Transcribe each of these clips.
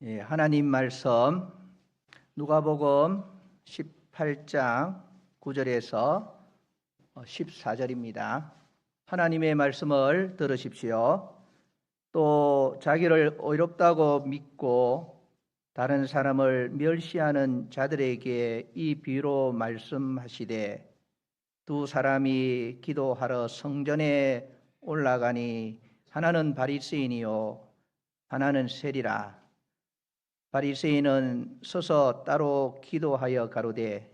하나님 말씀 누가복음 18장 9절에서 14절입니다. 하나님의 말씀을 들으십시오. 또 자기를 의롭다고 믿고 다른 사람을 멸시하는 자들에게 이 비유로 말씀하시되, 두 사람이 기도하러 성전에 올라가니 하나는 바리새인이요 하나는 세리라. 바리새인은 서서 따로 기도하여 가로되,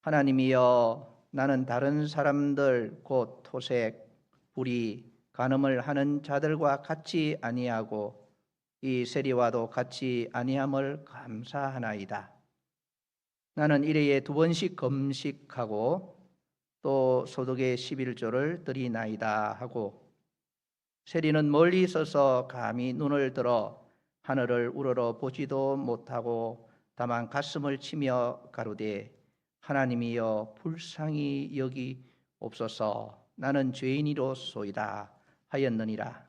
하나님이여, 나는 다른 사람들 곧 토색, 불의, 간음을 하는 자들과 같이 아니하고 이 세리와도 같이 아니함을 감사하나이다. 나는 일회에 2번씩 금식하고 또 소득의 11조를 드리나이다 하고, 세리는 멀리 서서 감히 눈을 들어 하늘을 우러러 보지도 못하고 다만 가슴을 치며 가로되, 하나님이여 불쌍히 여기옵소서, 나는 죄인이로소이다 하였느니라.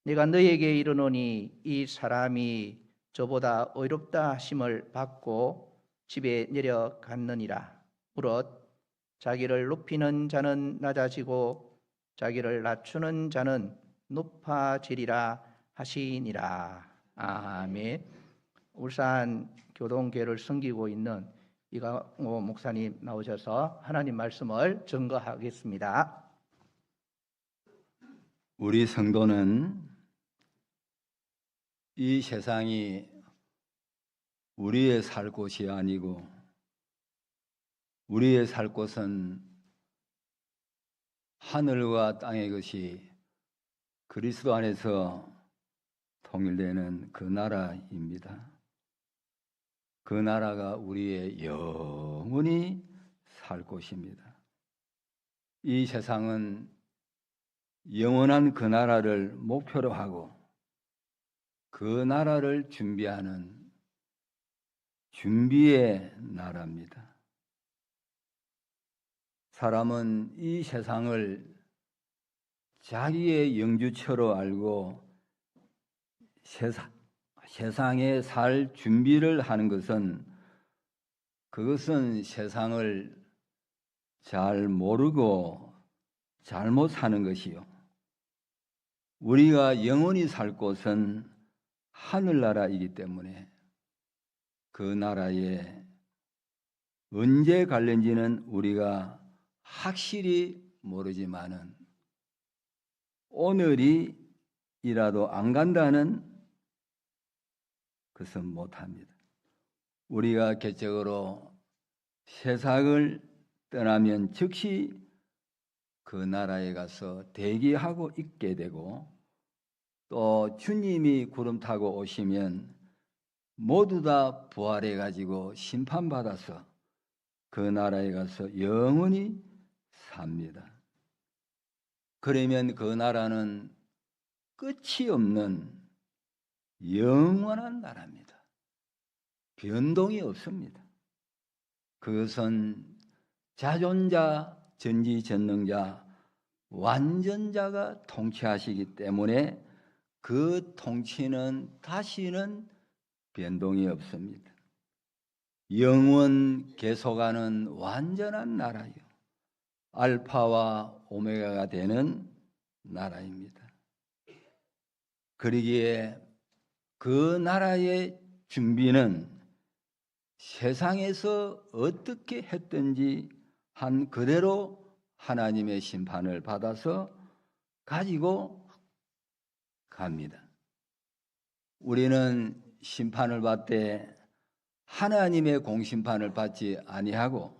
내가 너에게 이르노니 이 사람이 저보다 의롭다 하심을 받고 집에 내려갔느니라. 무릇 자기를 높이는 자는 낮아지고 자기를 낮추는 자는 높아지리라 하시니라. 아멘. 울산 교동교회를 섬기고 있는 이강호 목사님 나오셔서 하나님 말씀을 증거하겠습니다. 우리 성도는 이 세상이 우리의 살 곳이 아니고 우리의 살 곳은 하늘과 땅의 것이 그리스도 안에서 통일되는 그 나라입니다. 그 나라가 우리의 영원히 살 곳입니다. 이 세상은 영원한 그 나라를 목표로 하고 그 나라를 준비하는 준비의 나라입니다. 사람은 이 세상을 자기의 영주처로 알고 세상에 살 준비를 하는 것은, 그것은 세상을 잘 모르고 잘못 사는 것이요, 우리가 영원히 살 곳은 하늘나라이기 때문에 그 나라에 언제 갈는지는 우리가 확실히 모르지만은 오늘이라도 안 간다는 것은 못합니다. 우리가 개적으로 세상을 떠나면 즉시 그 나라에 가서 대기하고 있게 되고, 또 주님이 구름 타고 오시면 모두 다 부활해 가지고 심판받아서 그 나라에 가서 영원히 삽니다. 그러면 그 나라는 끝이 없는 영원한 나라입니다. 변동이 없습니다. 그것은 자존자, 전지전능자, 완전자가 통치하시기 때문에 그 통치는 다시는 변동이 없습니다. 영원 계속하는 완전한 나라요, 알파와 오메가가 되는 나라입니다. 그러기에 그 나라의 준비는 세상에서 어떻게 했든지 한 그대로 하나님의 심판을 받아서 가지고 갑니다. 우리는 심판을 받되 하나님의 공심판을 받지 아니하고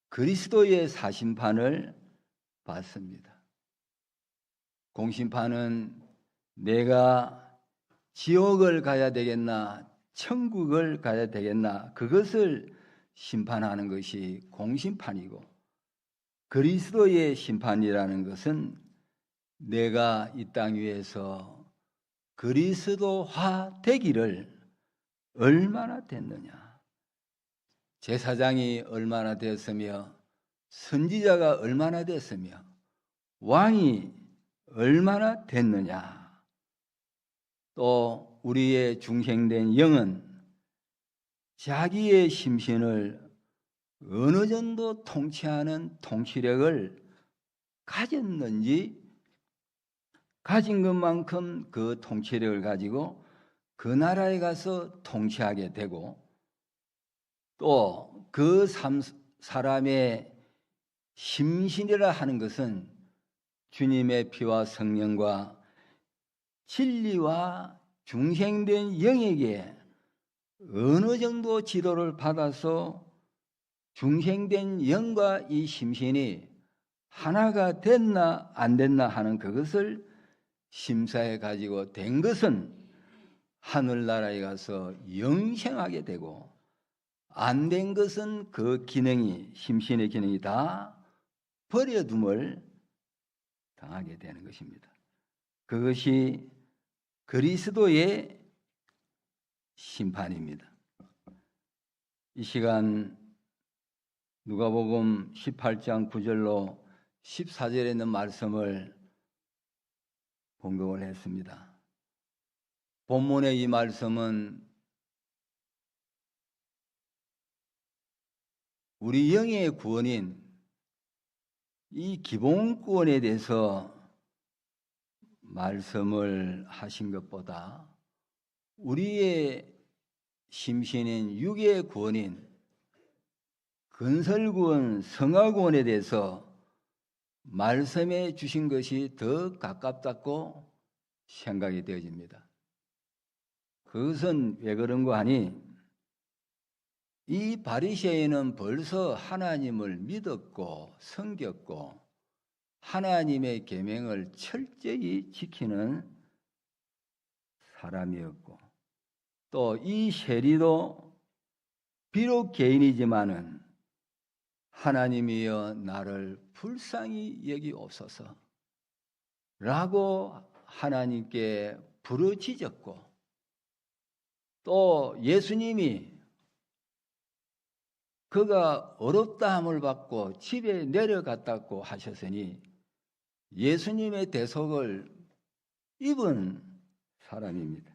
그리스도의 사심판을 받습니다. 공심판은 내가 지옥을 가야 되겠나 천국을 가야 되겠나 그것을 심판하는 것이 공심판이고, 그리스도의 심판이라는 것은 내가 이 땅 위에서 그리스도화 되기를 얼마나 됐느냐, 제사장이 얼마나 됐으며 선지자가 얼마나 됐으며 왕이 얼마나 됐느냐, 또 우리의 중생된 영은 자기의 심신을 어느 정도 통치하는 통치력을 가졌는지 가진 것만큼 그 통치력을 가지고 그 나라에 가서 통치하게 되고 또 그 사람의 심신이라 하는 것은 주님의 피와 성령과 진리와 중생된 영에게 어느 정도 지도를 받아서 중생된 영과 이 심신이 하나가 됐나 안 됐나 하는 그것을 심사해 가지고 된 것은 하늘나라에 가서 영생하게 되고 안 된 것은 그 기능이 심신의 기능이 다 버려둠을 당하게 되는 것입니다. 그것이 그리스도의 심판입니다. 이 시간 누가복음 18장 9절로 14절에 있는 말씀을 봉독을 했습니다. 본문의 이 말씀은 우리 영의 구원인 이 기본구원에 대해서 말씀을 하신 것보다 우리의 심신인 육의 구원인 건설구원, 성화구원에 대해서 말씀해 주신 것이 더 가깝다고 생각이 되어집니다. 그것은 왜 그런가 하니 이 바리새인은 벌써 하나님을 믿었고 섬겼고 하나님의 계명을 철저히 지키는 사람이었고 또 이 세리도 비록 개인이지만은 하나님이여 나를 불쌍히 여기옵소서 라고 하나님께 부르짖었고 또 예수님이 그가 어렵다함을 받고 집에 내려갔다고 하셨으니 예수님의 대속을 입은 사람입니다.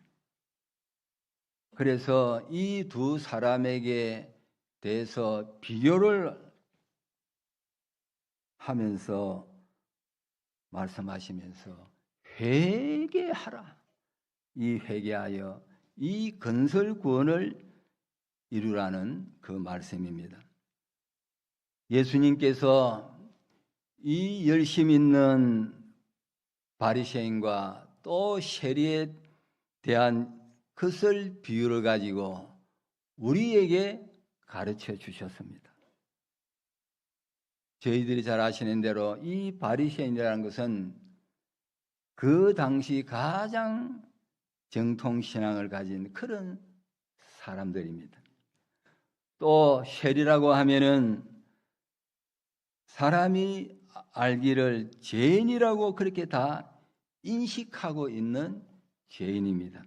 그래서 이 두 사람에게 대해서 비교를 하면서 말씀하시면서 회개하라. 이 회개하여 이 건설 구원을 이루라는 그 말씀입니다. 예수님께서 이 열심 있는 바리새인과 또 세리에 대한 그것을 비유를 가지고 우리에게 가르쳐 주셨습니다. 저희들이 잘 아시는 대로 이 바리새인이라는 것은 그 당시 가장 정통신앙을 가진 그런 사람들입니다. 또 세리라고 하면은 사람이 알기를 죄인이라고 그렇게 다 인식하고 있는 죄인입니다.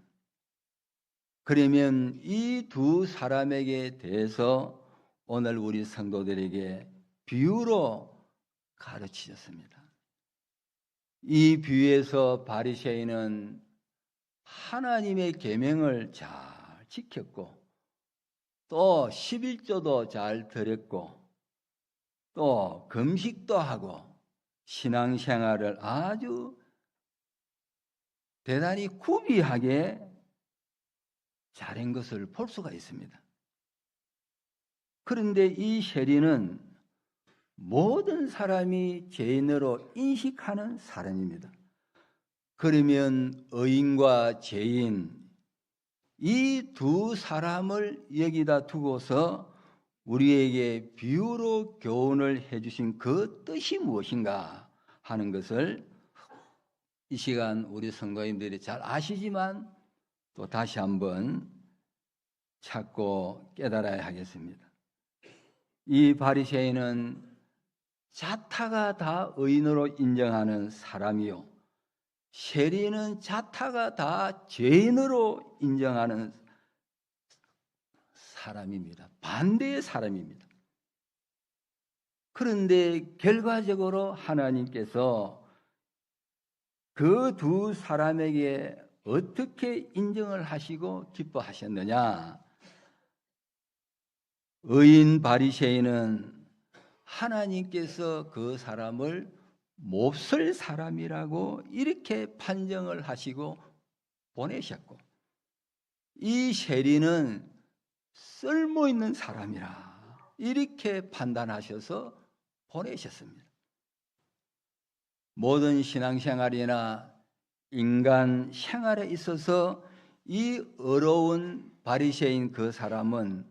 그러면 이 두 사람에게 대해서 오늘 우리 성도들에게 비유로 가르치셨습니다. 이 비유에서 바리새인은 하나님의 계명을 잘 지켰고 또 11조도 잘 드렸고 또 금식도 하고 신앙생활을 아주 대단히 구비하게 잘한 것을 볼 수가 있습니다. 그런데 이 세리는 모든 사람이 죄인으로 인식하는 사람입니다. 그러면 의인과 죄인 이 두 사람을 여기다 두고서 우리에게 비유로 교훈을 해주신 그 뜻이 무엇인가 하는 것을 이 시간 우리 성도님들이 잘 아시지만 또 다시 한번 찾고 깨달아야 하겠습니다. 이 바리새인은 자타가 다 의인으로 인정하는 사람이요 세리는 자타가 다 죄인으로 인정하는 사람입니다. 반대의 사람입니다. 그런데 결과적으로 하나님께서 그 두 사람에게 어떻게 인정을 하시고 기뻐하셨느냐? 의인 바리새인은 하나님께서 그 사람을 몹쓸 사람이라고 이렇게 판정을 하시고 보내셨고, 이 세리는 쓸모 있는 사람이라 이렇게 판단하셔서 보내셨습니다. 모든 신앙생활이나 인간 생활에 있어서 이 어려운 바리새인 그 사람은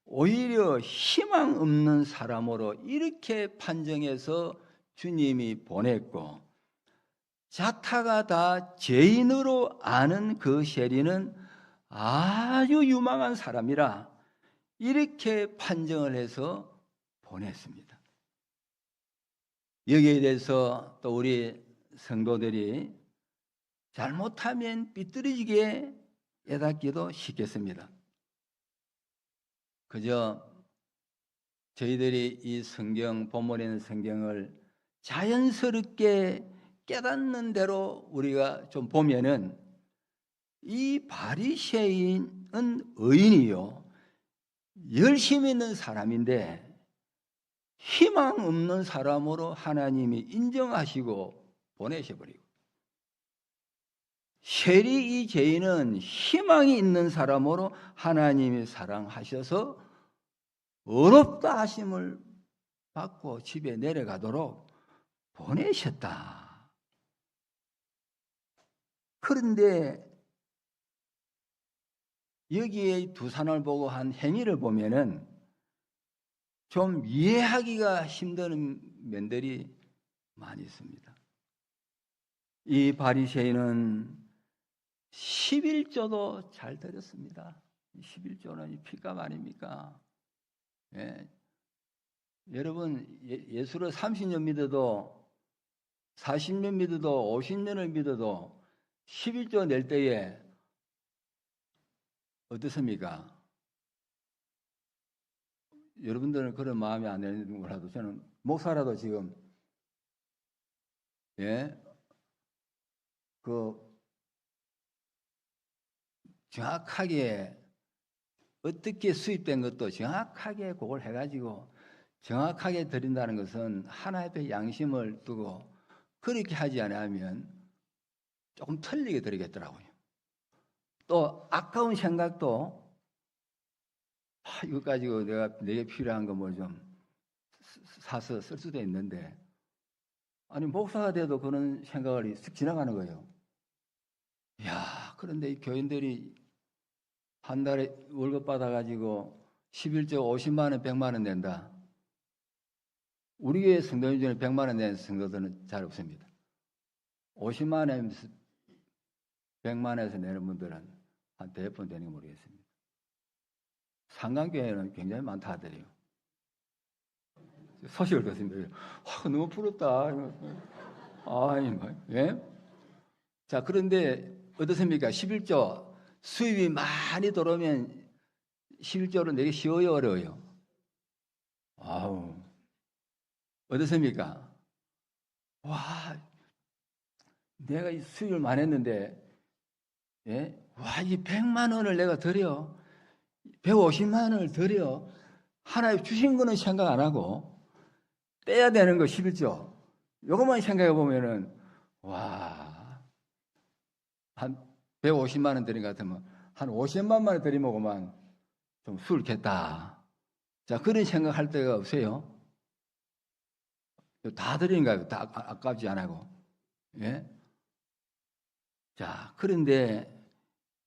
오히려 희망 없는 사람으로 이렇게 판정해서 주님이 보냈고, 자타가 다 죄인으로 아는 그 세리는 아주 유망한 사람이라 이렇게 판정을 해서 보냈습니다. 여기에 대해서 또 우리 성도들이 잘못하면 삐뚤어지게 깨닫기도 쉽겠습니다. 그저 저희들이 이 성경, 본문에 있는 성경을 자연스럽게 깨닫는 대로 우리가 좀 보면은, 이 바리새인은 의인이요, 열심히 있는 사람인데 희망 없는 사람으로 하나님이 인정하시고 보내셔버리고, 세리 이 죄인은 희망이 있는 사람으로 하나님이 사랑하셔서 어렵다 하심을 받고 집에 내려가도록 보내셨다. 그런데 여기에 두 사람을 보고 한 행위를 보면은 좀 이해하기가 힘든 면들이 많이 있습니다. 이 바리새인은 11조도 잘 드렸습니다. 11조는 피값 아닙니까? 예. 여러분, 예수를 30년 믿어도 40년 믿어도 50년을 믿어도 11조 낼 때에 어떻습니까? 여러분들은 그런 마음이 안 되는 거라도 저는 목사라도 지금 정확하게 어떻게 수입된 것도 정확하게 그걸 해가지고 정확하게 드린다는 것은 하나님의 양심을 두고 그렇게 하지 않으면 조금 틀리게 드리겠더라고요. 또 아까운 생각도 이거 가지고 내게 필요한 거 뭐 좀 사서 쓸 수도 있는데, 아니 목사가 돼도 그런 생각을 쓱 지나가는 거예요. 야, 그런데 이 교인들이 한 달에 월급 받아가지고 11조 50만 원, 100만 원 낸다. 우리 교회 성도님 중에 100만 원 낸 성도들은 잘 없습니다. 50만 원, 100만 원에서 내는 분들은 한 대여번 되는 거 모르겠습니다. 상강교회는 굉장히 많다 하더래요. 소식을 듣습니다. 너무 부럽다. 예? 자, 그런데 어떻습니까? 11조 수입이 많이 들어오면 11조로 내기 쉬워요, 어려워요? 어떻습니까? 와, 내가 이 수입을 많이 했는데, 이 100만 원을 내가 드려, 150만 원을 드려, 하나님 주신 거는 생각 안 하고 떼야 되는 거 11조, 요것만 생각해 보면은 한 150만 원 드린 것 같으면 한 50만 원 드리면만 좀 술겠다. 자, 그런 생각할 때가 없어요? 다 드리는가요? 다 아깝지 안 하고. 예? 자, 그런데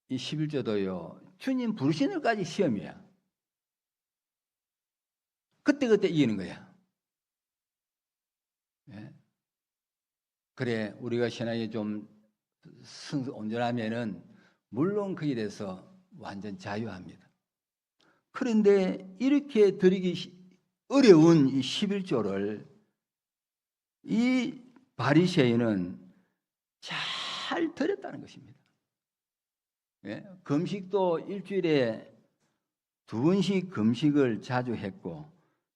이 11조도요, 주님 부르시는 것까지 시험이야. 그때 이기는 거야. 예? 그래, 우리가 신앙이 좀 온전하면은 물론 거기에 대해서 완전 자유합니다. 그런데 이렇게 드리기 어려운 이 11조를 이 바리새인은 잘 드렸다는 것입니다. 금식도 일주일에 2번씩 금식을 자주 했고,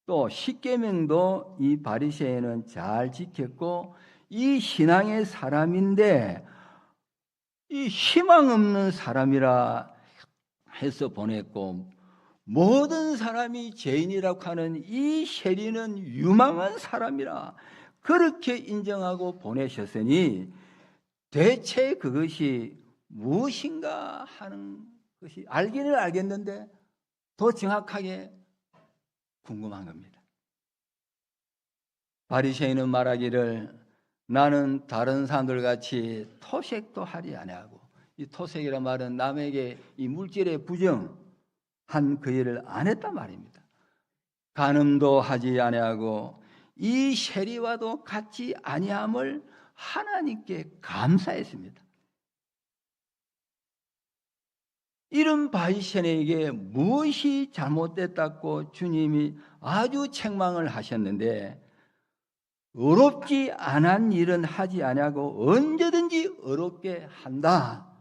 또 십계명도 이 바리새인은 잘 지켰고, 이 신앙의 사람인데 이 희망 없는 사람이라 해서 보냈고, 모든 사람이 죄인이라고 하는 이 쉐리는 유망한 사람이라 그렇게 인정하고 보내셨으니 대체 그것이 무엇인가 하는 것이 알기는 알겠는데 더 정확하게 궁금한 겁니다. 바리새인은 말하기를 나는 다른 사람들 같이 토색도 하지 아니하고, 이 토색이란 말은 남에게 이 물질의 부정한 그 일을 안 했단 말입니다. 간음도 하지 아니하고 이 세리와도 같지 아니함을 하나님께 감사했습니다. 이런 바리새인에게 무엇이 잘못됐다고 주님이 아주 책망을 하셨는데, 의롭지 않은 일은 하지 아니하고 언제든지 의롭게 한다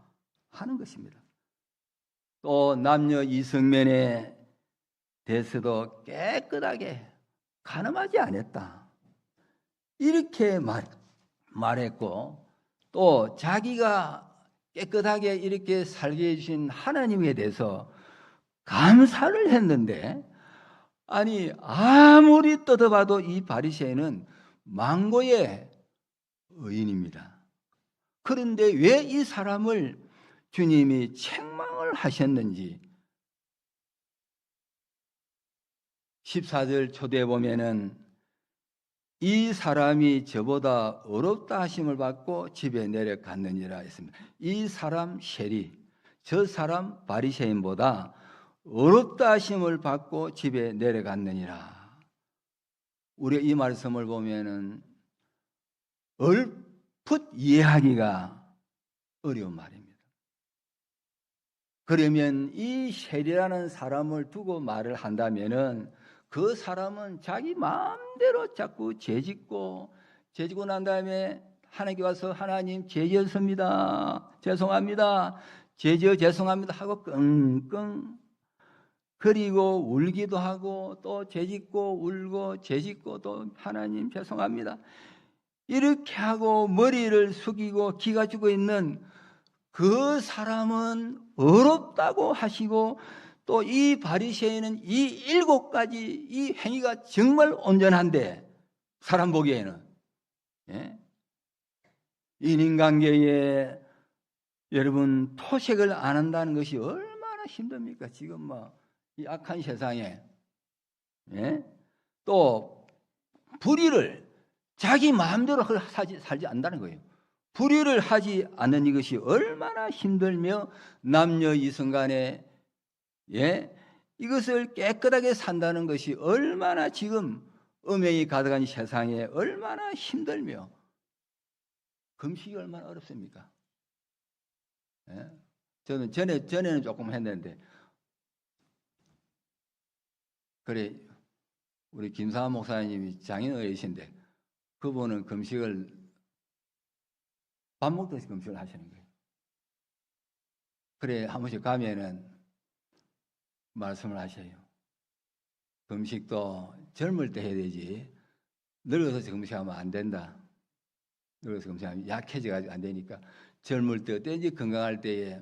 하는 것입니다. 또 남녀 이성면에 대해서도 깨끗하게 간음하지 않았다 이렇게 말했고, 또 자기가 깨끗하게 이렇게 살게 해주신 하나님에 대해서 감사를 했는데, 아니 아무리 뜯어봐도 이 바리새인은 망고의 의인입니다. 그런데 왜 이 사람을 주님이 책망을 하셨는지 14절 초대에 보면은 이 사람이 저보다 어렵다 하심을 받고 집에 내려갔느니라 했습니다. 이 사람 쉐리, 저 사람 바리새인보다 어렵다 하심을 받고 집에 내려갔느니라. 우리가 이 말씀을 보면은 얼핏 이해하기가 어려운 말입니다. 그러면 이 쉐리라는 사람을 두고 말을 한다면은 그 사람은 자기 마음대로 자꾸 죄짓고 난 다음에 하나님께 와서 하나님 죄지었습니다, 죄송합니다, 죄송합니다 하고 끙끙 그리고 울기도 하고 또 죄짓고 울고 죄짓고 또 하나님 죄송합니다 이렇게 하고 머리를 숙이고 기가 죽어 있는 그 사람은 어렵다고 하시고, 또 이 바리새인은 이 7가지 이 행위가 정말 온전한데 사람 보기에는, 예? 인간관계에 여러분 토색을 안 한다는 것이 얼마나 힘듭니까? 지금 뭐 이 악한 세상에, 예? 또 불의를 자기 마음대로 살지 않는다는 거예요. 불의를 하지 않는 이것이 얼마나 힘들며 남녀 이성 간에, 예? 이것을 깨끗하게 산다는 것이 얼마나 지금 음행이 가득한 세상에 얼마나 힘들며 금식이 얼마나 어렵습니까? 예? 저는 전에는 조금 했는데, 그래 우리 김상환 목사님이 장인어른이신데 그분은 금식을 밥 먹듯이 금식을 하시는 거예요. 그래 한 번씩 가면은 말씀을 하셔요. 금식도 젊을 때 해야 되지 늙어서 금식하면 안 된다. 늙어서 금식하면 약해져가지고 안 되니까 젊을 때 어때인지 건강할 때에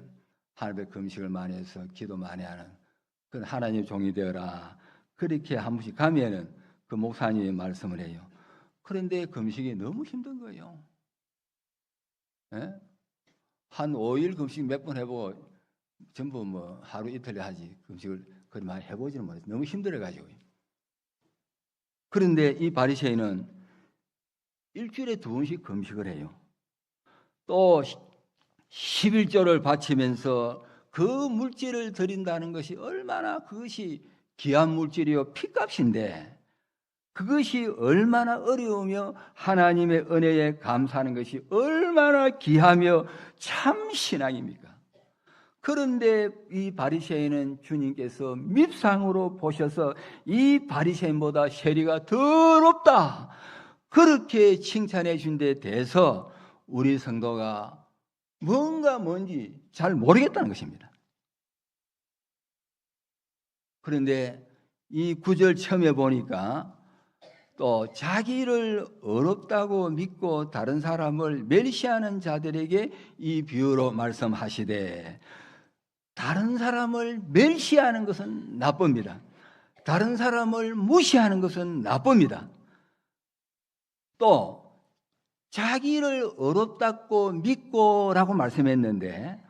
하나님의 금식을 많이 해서 기도 많이 하는 그런 하나님의 종이 되어라. 그렇게 한 번씩 가면은 그 목사님이 말씀을 해요. 그런데 금식이 너무 힘든 거예요. 예? 한 5일 금식 몇 번 해보고 전부 뭐 하루 이틀에 하지 금식을 그리 많이 해보지는 못해요. 너무 힘들어가지고요. 그런데 이 바리새인은 일주일에 2번씩 금식을 해요. 또 11조를 바치면서 그 물질을 드린다는 것이 얼마나 그것이 귀한 물질이요 핏값인데, 그것이 얼마나 어려우며 하나님의 은혜에 감사하는 것이 얼마나 귀하며 참 신앙입니까? 그런데 이 바리새인은 주님께서 밉상으로 보셔서 이 바리새인보다 세리가 더럽다 그렇게 칭찬해 준 데 대해서 우리 성도가 뭔지 잘 모르겠다는 것입니다. 그런데 이 9절 처음에 보니까 또 자기를 어렵다고 믿고 다른 사람을 멸시하는 자들에게 이 비유로 말씀하시되, 다른 사람을 멸시하는 것은 나쁩니다. 다른 사람을 무시하는 것은 나쁩니다. 또 자기를 어렵다고 믿고라고 말씀했는데,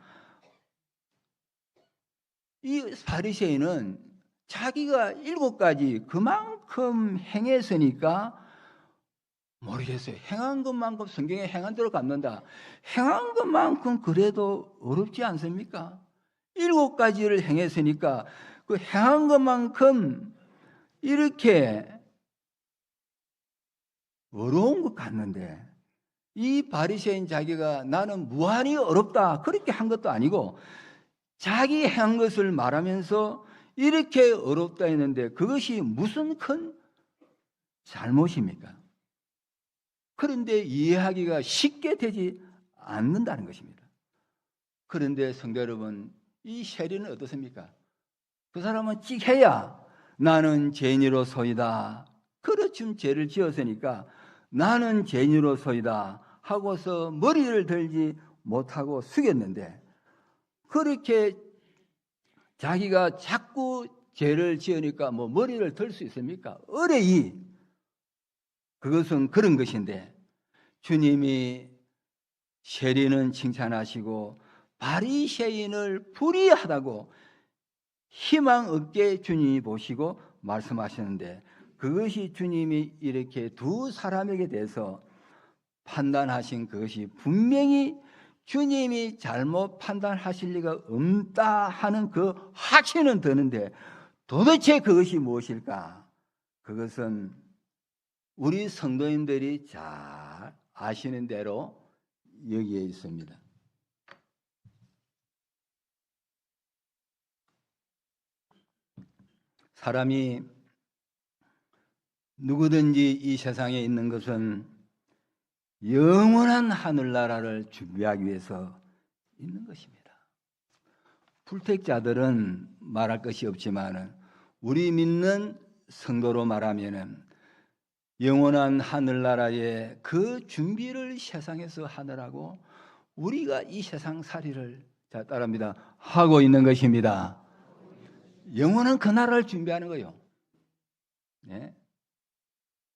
이 바리새인은 자기가 7가지 그만큼 행했으니까 모르겠어요. 행한 것만큼 성경에 행한 대로 갚는다. 행한 것만큼 그래도 어렵지 않습니까? 7가지를 행했으니까 그 행한 것만큼 이렇게 어려운 것 같는데, 이 바리새인 자기가 나는 무한히 어렵다 그렇게 한 것도 아니고 자기 행한 것을 말하면서 이렇게 어렵다 했는데 그것이 무슨 큰 잘못입니까? 그런데 이해하기가 쉽게 되지 않는다는 것입니다. 그런데 성도 여러분, 이 세리는 어떻습니까? 그 사람은 찍해야 나는 죄인으로소이다. 그렇지 죄를 지었으니까 나는 죄인으로소이다 하고서 머리를 들지 못하고 숙였는데, 그렇게 자기가 자꾸 죄를 지으니까 뭐 머리를 들 수 있습니까? 의뢰이 그것은 그런 것인데, 주님이 세리는 칭찬하시고 바리새인을 불의하다고 희망 없게 주님이 보시고 말씀하시는데, 그것이 주님이 이렇게 두 사람에게 대해서 판단하신 그것이 분명히 주님이 잘못 판단하실 리가 없다 하는 그 확신은 드는데, 도대체 그것이 무엇일까? 그것은 우리 성도님들이 잘 아시는 대로 여기에 있습니다. 사람이 누구든지 이 세상에 있는 것은 영원한 하늘나라를 준비하기 위해서 있는 것입니다. 불택자들은 말할 것이 없지만 우리 믿는 성도로 말하면 영원한 하늘나라의 그 준비를 세상에서 하느라고 우리가 이 세상 살이를, 자 따라합니다, 하고 있는 것입니다. 영원한 그 나라를 준비하는 거예요. 네?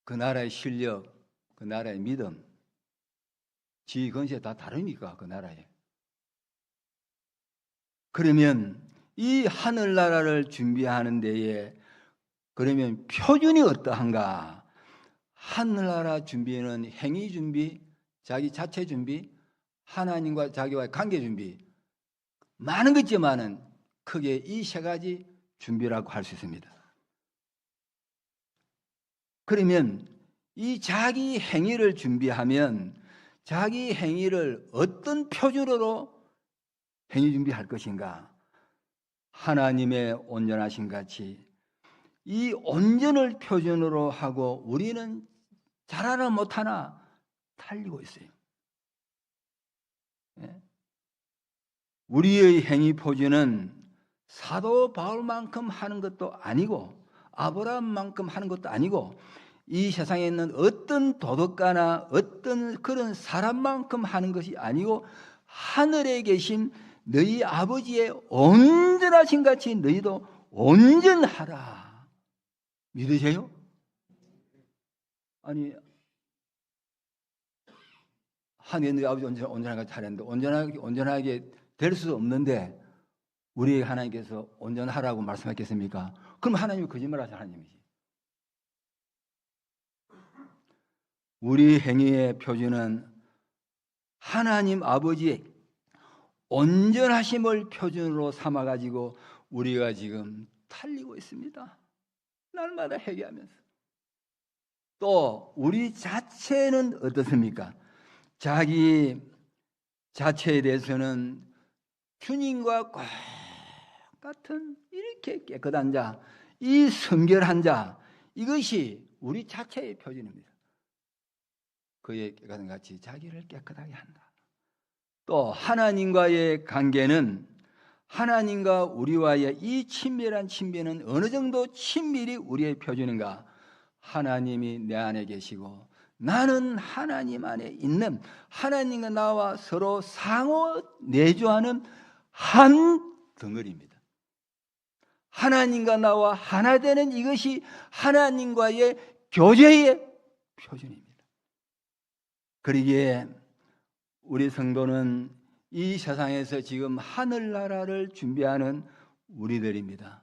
그 나라의 실력, 그 나라의 믿음, 지휘 권세 다 다릅니까? 그 나라에. 그러면 이 하늘나라를 준비하는 데에 그러면 표준이 어떠한가? 하늘나라 준비는 행위 준비, 자기 자체 준비, 하나님과 자기와의 관계 준비, 많은 것 있지만은 크게 이 3가지 준비라고 할 수 있습니다. 그러면 이 자기 행위를 준비하면 자기 행위를 어떤 표준으로 행위 준비할 것인가? 하나님의 온전하신 같이 이 온전을 표준으로 하고 우리는 잘하나 못하나 달리고 있어요. 우리의 행위 표준은 사도 바울만큼 하는 것도 아니고 아브라함만큼 하는 것도 아니고 이 세상에 있는 어떤 도덕가나 어떤 그런 사람만큼 하는 것이 아니고 하늘에 계신 너희 아버지의 온전하신 같이 너희도 온전하라. 믿으세요? 아니, 하늘에 너희 아버지 온전하게 잘했는데 온전하게 될 수 없는데 우리 하나님께서 온전하라고 말씀했겠습니까? 그럼 하나님이 거짓말하시는 하나님이지. 우리 행위의 표준은 하나님 아버지의 온전하심을 표준으로 삼아가지고 우리가 지금 달리고 있습니다. 날마다 회개하면서. 또 우리 자체는 어떻습니까? 자기 자체에 대해서는 주님과 똑같은 이렇게 깨끗한 자, 이 성결한 자, 이것이 우리 자체의 표준입니다. 그의 깨끗한 같이 자기를 깨끗하게 한다. 또 하나님과의 관계는 하나님과 우리와의 이 친밀한 친밀은 어느 정도 친밀이 우리의 표준인가? 하나님이 내 안에 계시고 나는 하나님 안에 있는, 하나님과 나와 서로 상호 내조하는 한 덩어리입니다. 하나님과 나와 하나 되는 이것이 하나님과의 교제의 표준입니다. 그러기에 우리 성도는 이 세상에서 지금 하늘나라를 준비하는 우리들입니다.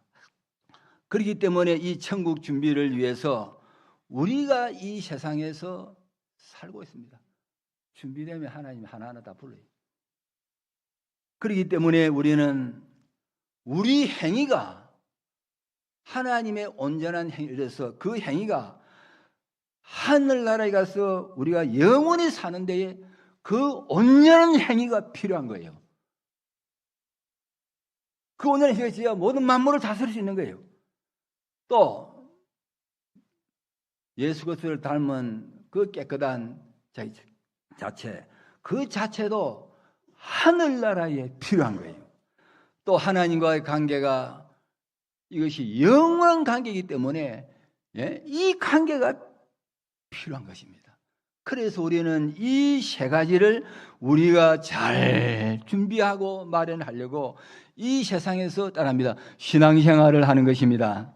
그렇기 때문에 이 천국 준비를 위해서 우리가 이 세상에서 살고 있습니다. 준비되면 하나님 하나하나 다 불러요. 그렇기 때문에 우리는 우리 행위가 하나님의 온전한 행위로서 그 행위가 하늘나라에 가서 우리가 영원히 사는 데에 그 온전한 행위가 필요한 거예요. 그 온전한 행위가 진짜 모든 만물을 다스릴 수 있는 거예요. 또 예수 그리스도를 닮은 그 깨끗한 자체, 그 자체도 하늘나라에 필요한 거예요. 또 하나님과의 관계가 이것이 영원한 관계이기 때문에 이 관계가 필요한 것입니다. 그래서 우리는 이 세 가지를 우리가 잘 준비하고 마련하려고 이 세상에서 따라합니다. 신앙생활을 하는 것입니다.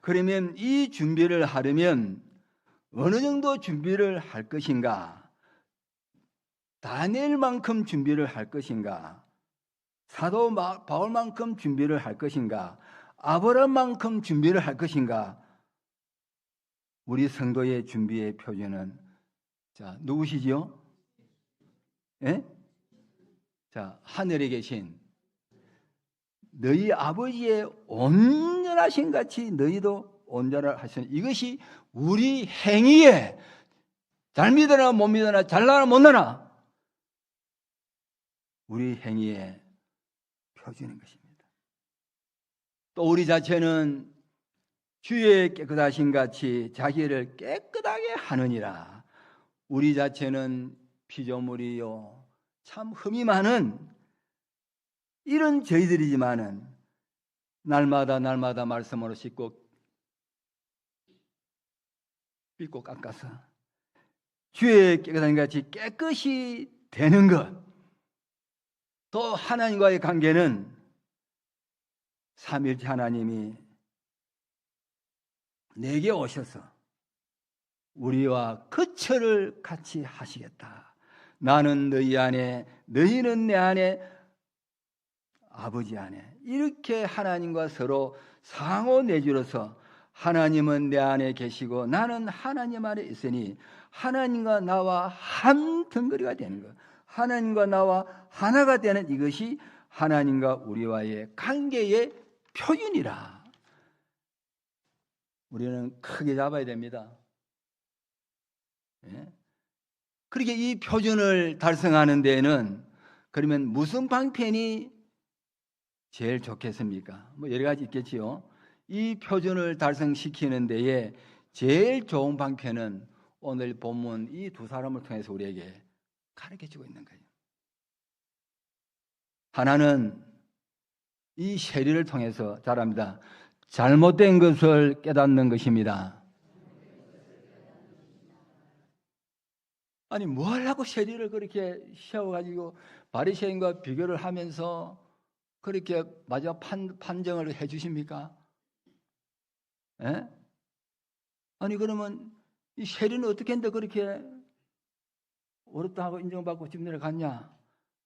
그러면 이 준비를 하려면 어느 정도 준비를 할 것인가? 다니엘만큼 준비를 할 것인가? 사도 바울만큼 준비를 할 것인가? 아브라함만큼 준비를 할 것인가? 우리 성도의 준비의 표준은 자, 누구시지요? 예? 자, 하늘에 계신 너희 아버지의 온전하신 같이 너희도 온전하신, 이것이 우리 행위에 잘 믿으나 못 믿으나 잘나나 못나나 우리 행위에 표준인 것입니다. 또 우리 자체는 주의 깨끗하신 같이 자기를 깨끗하게 하느니라. 우리 자체는 피조물이요 참 흠이 많은 이런 저희들이지만은 날마다 말씀으로 씻고 빗고 깎아서 주의 깨끗한 같이 깨끗이 되는 것. 또 하나님과의 관계는 삼위일체 하나님이 내게 오셔서 우리와 거처를 같이 하시겠다. 나는 너희 안에, 너희는 내 안에, 아버지 안에, 이렇게 하나님과 서로 상호 내주로서 하나님은 내 안에 계시고 나는 하나님 안에 있으니 하나님과 나와 한 덩어리가 되는 것, 하나님과 나와 하나가 되는 이것이 하나님과 우리와의 관계의 표준이라. 우리는 크게 잡아야 됩니다. 예? 그렇게 이 표준을 달성하는 데에는 그러면 무슨 방편이 제일 좋겠습니까? 뭐 여러 가지 있겠지요. 이 표준을 달성시키는 데에 제일 좋은 방편은 오늘 본문 이 두 사람을 통해서 우리에게 가르쳐주고 있는 거예요. 하나는 이 세리를 통해서 잘합니다. 잘못된 것을 깨닫는 것입니다. 아니 뭐 하려고 세리를 그렇게 세워가지고 바리새인과 비교를 하면서 그렇게 마지막 판정을 해 주십니까? 예? 아니 그러면 이 세리는 어떻게 했는데 그렇게 어렵다 하고 인정받고 집 내려갔냐?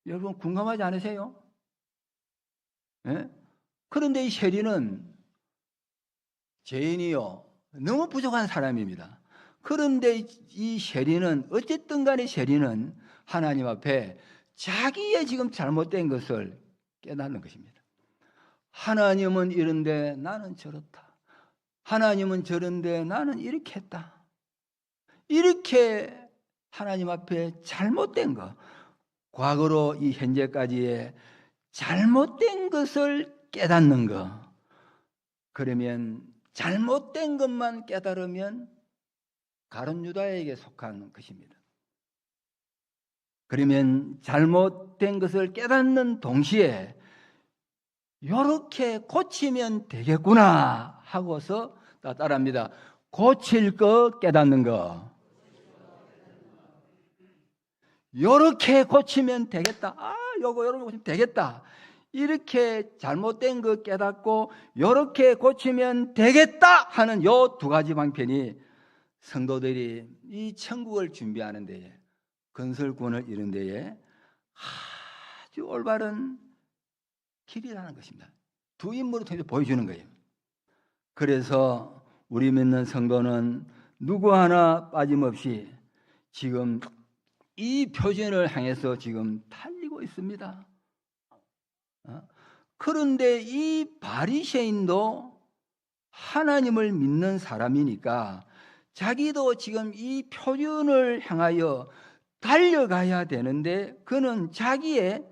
여러분 궁금하지 않으세요? 예? 그런데 이 세리는 죄인이요 너무 부족한 사람입니다. 그런데 이 세리는 어쨌든 간에 세리는 하나님 앞에 자기의 지금 잘못된 것을 깨닫는 것입니다. 하나님은 이런데 나는 저렇다. 하나님은 저런데 나는 이렇게 했다. 이렇게 하나님 앞에 잘못된 것, 과거로 이 현재까지의 잘못된 것을 깨닫는 것. 그러면 잘못된 것만 깨달으면 가룟 유다에게 속한 것입니다. 그러면 잘못된 것을 깨닫는 동시에 이렇게 고치면 되겠구나 하고서 따라합니다. 고칠 거 깨닫는 거. 요렇게 고치면 되겠다. 요렇게 고치면 되겠다. 이렇게 잘못된 거 깨닫고 요렇게 고치면 되겠다 하는 요 두 가지 방편이 성도들이 이 천국을 준비하는 데에, 건설군을 이룬 데에 아주 올바른 길이라는 것입니다. 두 인물을 통해서 보여주는 거예요. 그래서 우리 믿는 성도는 누구 하나 빠짐없이 지금 이 표준을 향해서 지금 달리고 있습니다. 그런데 이 바리새인도 하나님을 믿는 사람이니까 자기도 지금 이 표준을 향하여 달려가야 되는데 그는 자기의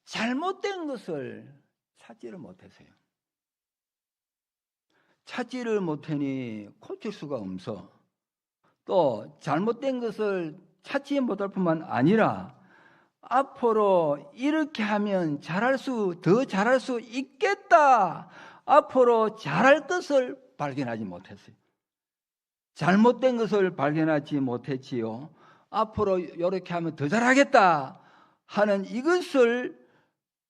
잘못된 것을 찾지를 못했어요. 찾지를 못하니 고칠 수가 없어. 또 잘못된 것을 찾지 못할 뿐만 아니라 앞으로 이렇게 하면 더 잘할 수 있겠다. 앞으로 잘할 것을 발견하지 못했어요. 잘못된 것을 발견하지 못했지요. 앞으로 이렇게 하면 더 잘하겠다 하는 이것을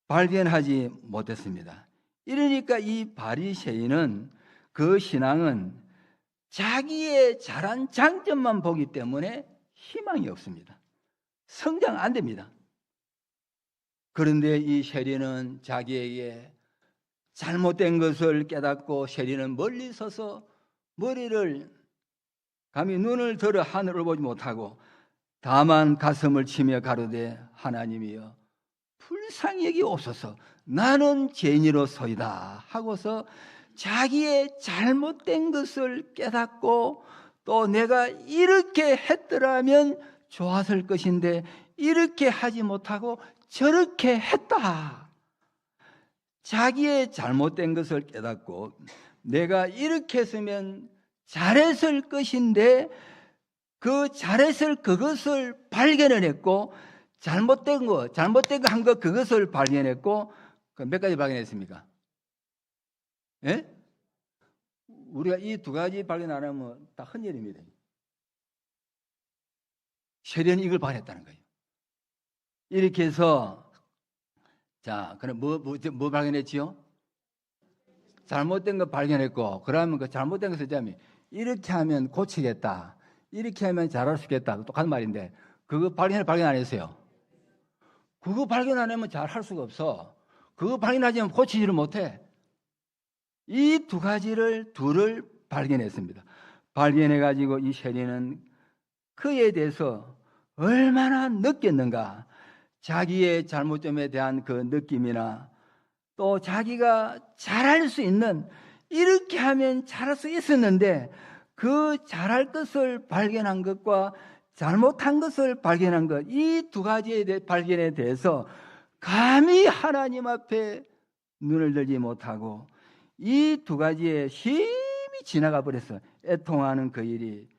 발견하지 못했습니다. 이러니까 이 바리새인은 그 신앙은 자기의 잘한 장점만 보기 때문에 희망이 없습니다. 성장 안 됩니다. 그런데 이 세리는 자기에게 잘못된 것을 깨닫고 세리는 멀리 서서 머리를 감히 눈을 들어 하늘을 보지 못하고 다만 가슴을 치며 가로되 하나님이여 불쌍히 여기옵소서 나는 죄인이로소이다 하고서 자기의 잘못된 것을 깨닫고 또 내가 이렇게 했더라면 좋았을 것인데 이렇게 하지 못하고 저렇게 했다. 자기의 잘못된 것을 깨닫고 내가 이렇게 했으면 잘했을 것인데 그 잘했을 그것을 발견을 했고 잘못된 거 한 거 그것을 발견했고 몇 가지 발견했습니까? 예? 우리가 이 두 가지 발견 안 하면 다 헛일입니다. 세련이 이걸 발견했다는 거예요. 이렇게 해서 자, 그럼 뭐 발견했지요? 잘못된 거 발견했고 그러면 그 잘못된 것을 자면 이렇게 하면 고치겠다. 이렇게 하면 잘할 수 있겠다. 똑같은 말인데 그거 발견 안 했어요. 그거 발견 안 하면 잘할 수가 없어. 그거 발견하지 않으면 고치지를 못해. 이 두 가지를 둘을 발견했습니다. 발견해가지고 이 세리는 그에 대해서 얼마나 느꼈는가. 자기의 잘못점에 대한 그 느낌이나 또 자기가 잘할 수 있는 이렇게 하면 잘할 수 있었는데 그 잘할 것을 발견한 것과 잘못한 것을 발견한 것 이 두 가지의 발견에 대해서 감히 하나님 앞에 눈을 들지 못하고 이 두 가지에 심히 지나가 버렸어. 애통하는 그 일이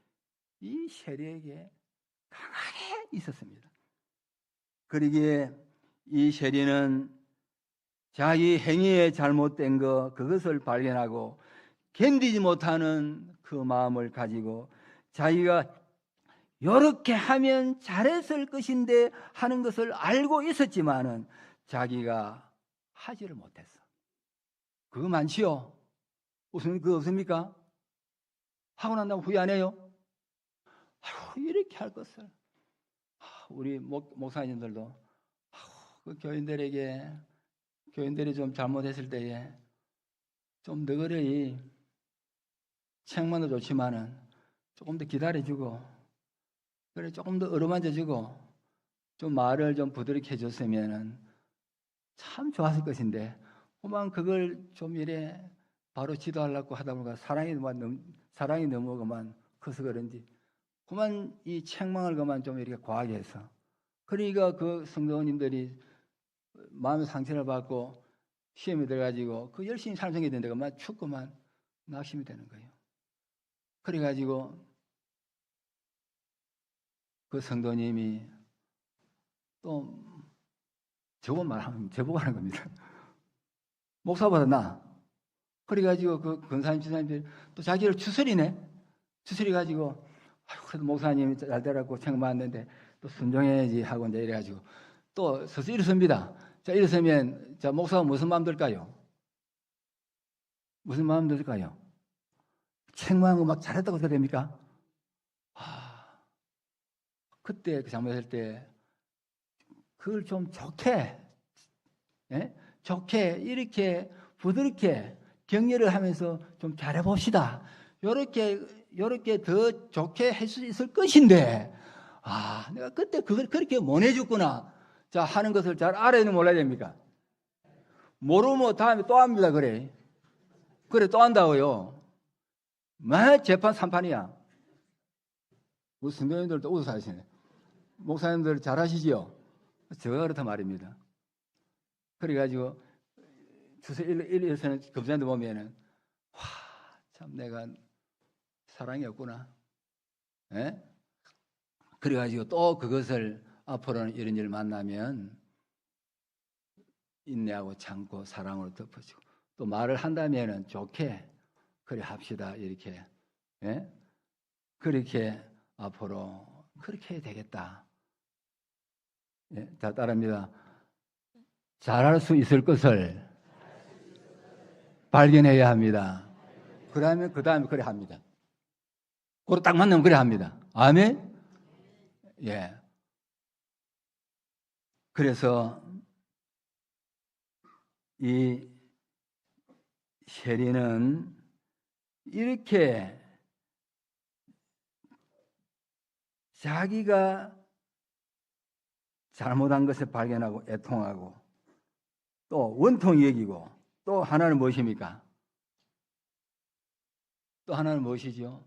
이 세리에게 강하게 있었습니다. 그러기에 이 세리는 자기 행위에 잘못된 그것을 발견하고 견디지 못하는 그 마음을 가지고 자기가 이렇게 하면 잘했을 것인데 하는 것을 알고 있었지만은 자기가 하지를 못했어. 그거 많지요? 그거 없습니까? 하고 난 다음 후회 안 해요? 아이고, 이렇게 할 것을. 우리 목사님들도 그 교인들이 좀 잘못했을 때에 좀 너그러이 책만도 좋지만은 조금 더 기다려주고 그래 조금 더 어루만져주고 좀 말을 좀 부드럽게 해줬으면은 참 좋았을 것인데 그만 그걸 좀 이래 바로 지도하려고 하다 보니까 사랑이 너무 그만 커서 그런지 그만 이 책망을 그만 좀 이렇게 과하게 해서 그러니까 그 성도님들이 마음의 상처를 받고 시험이 돼가지고 그 열심히 살생이 되는데 그만 춥고만 낙심이 되는 거예요. 그래가지고 그 성도님이 또 저번 말하면 제보고 하는 겁니다. 목사보다 나 그래가지고 그 권사님, 지사님들이 또 자기를 추스려가지고, 아유, 그래도 목사님이 잘 되라고 생각했는데 또 순종해야지 하고 이제 이래가지고 또 서서 일어섭니다. 자, 일어서면, 자, 목사가 무슨 마음 들까요? 무슨 마음 들까요? 책망하고 막 잘했다고 어떻게 됩니까? 그때 그 잘못할 때 그걸 좀 좋게, 예? 좋게 이렇게 부드럽게 격려를 하면서 좀 잘해봅시다. 요렇게 더 좋게 할 수 있을 것인데, 내가 그때 그걸 그렇게 못 해줬구나. 자, 하는 것을 잘 알아야는 몰라야 됩니까? 모르면 다음에 또 합니다, 그래. 또 한다고요. 막 재판 3판이야. 우리 성도님들도 웃어 하시네. 목사님들 잘 하시지요? 제가 그렇단 말입니다. 그래가지고, 주소 1에서는 검사님들 보면은, 참 내가 사랑이 없구나. 예? 그래가지고 또 그것을 앞으로는 이런 일을 만나면 인내하고 참고 사랑으로 덮어주고 또 말을 한다면은 좋게 그래 합시다 이렇게, 예? 그렇게 앞으로 그렇게 해야 되겠다. 예? 자, 따라합니다. 잘할 수 있을 것을 발견해야 합니다. 그러면 그 다음에 그래 합니다. 그걸 딱 만나면 그래 합니다. 아멘? 예. 그래서 이 셰리는 이렇게 자기가 잘못한 것을 발견하고 애통하고 또 원통이 여기고 또 하나는 무엇입니까? 또 하나는 무엇이죠?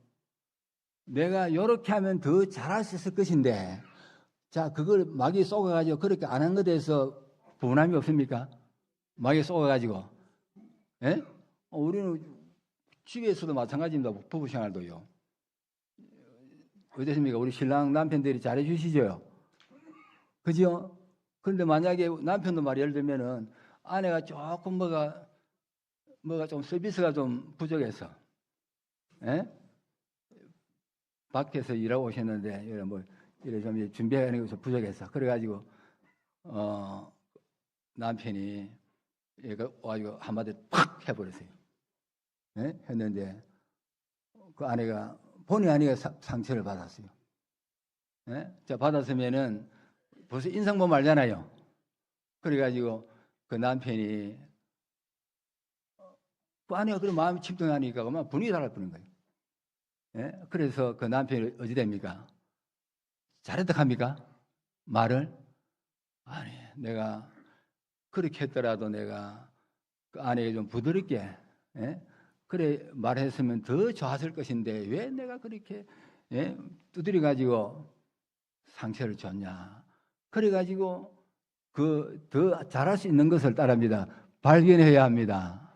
내가 이렇게 하면 더 잘할 수 있을 것인데, 자, 그걸 마귀에 쏘아가지고 그렇게 안 한 것에 대해서 분함이 없습니까? 마귀에 쏘아가지고, 예? 우리는 집에서도 마찬가지입니다. 부부 생활도요. 어떻습니까? 우리 신랑 남편들이 잘해 주시죠? 그죠? 그런데 만약에 남편도 말 예를 들면은 아내가 조금 뭐가 좀 서비스가 좀 부족해서, 예? 밖에서 일하고 오셨는데 이래 좀 준비하는 것이 부족해서 그래가지고 남편이 얘가 와가지고 한마디 팍 해버렸어요. 네? 했는데 그 아내가 본의 아니게 상처를 받았어요. 네? 자, 받았으면은 벌써 인상 보면 알잖아요. 그래가지고 그 남편이 그 아내가 그런 마음이 침통하니까 그만 분위기 달라붙는 거예요. 예? 그래서 그 남편이 어찌 됩니까? 잘했다 합니까? 말을? 아니, 내가 그렇게 했더라도 내가 그 아내에게 좀 부드럽게, 예? 그래 말했으면 더 좋았을 것인데 왜 내가 그렇게, 예? 두드려 가지고 상처를 줬냐? 그래 가지고 그 더 잘할 수 있는 것을 따릅니다. 발견해야 합니다.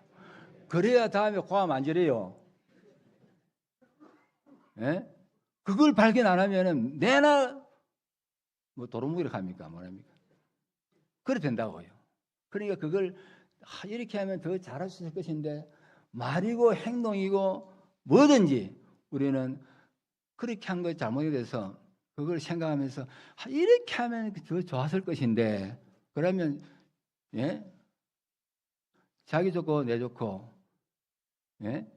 그래야 다음에 고함 안 지래요. 예? 그걸 발견 안 하면은 내나 뭐 도루묵이라 합니까? 뭐랍니까? 그래 된다고요. 그러니까 그걸 이렇게 하면 더 잘할 수 있을 것인데 말이고 행동이고 뭐든지 우리는 그렇게 한 거 잘못이 돼서 그걸 생각하면서 이렇게 하면 더 좋았을 것인데 그러면, 예? 자기 좋고 내 좋고, 예?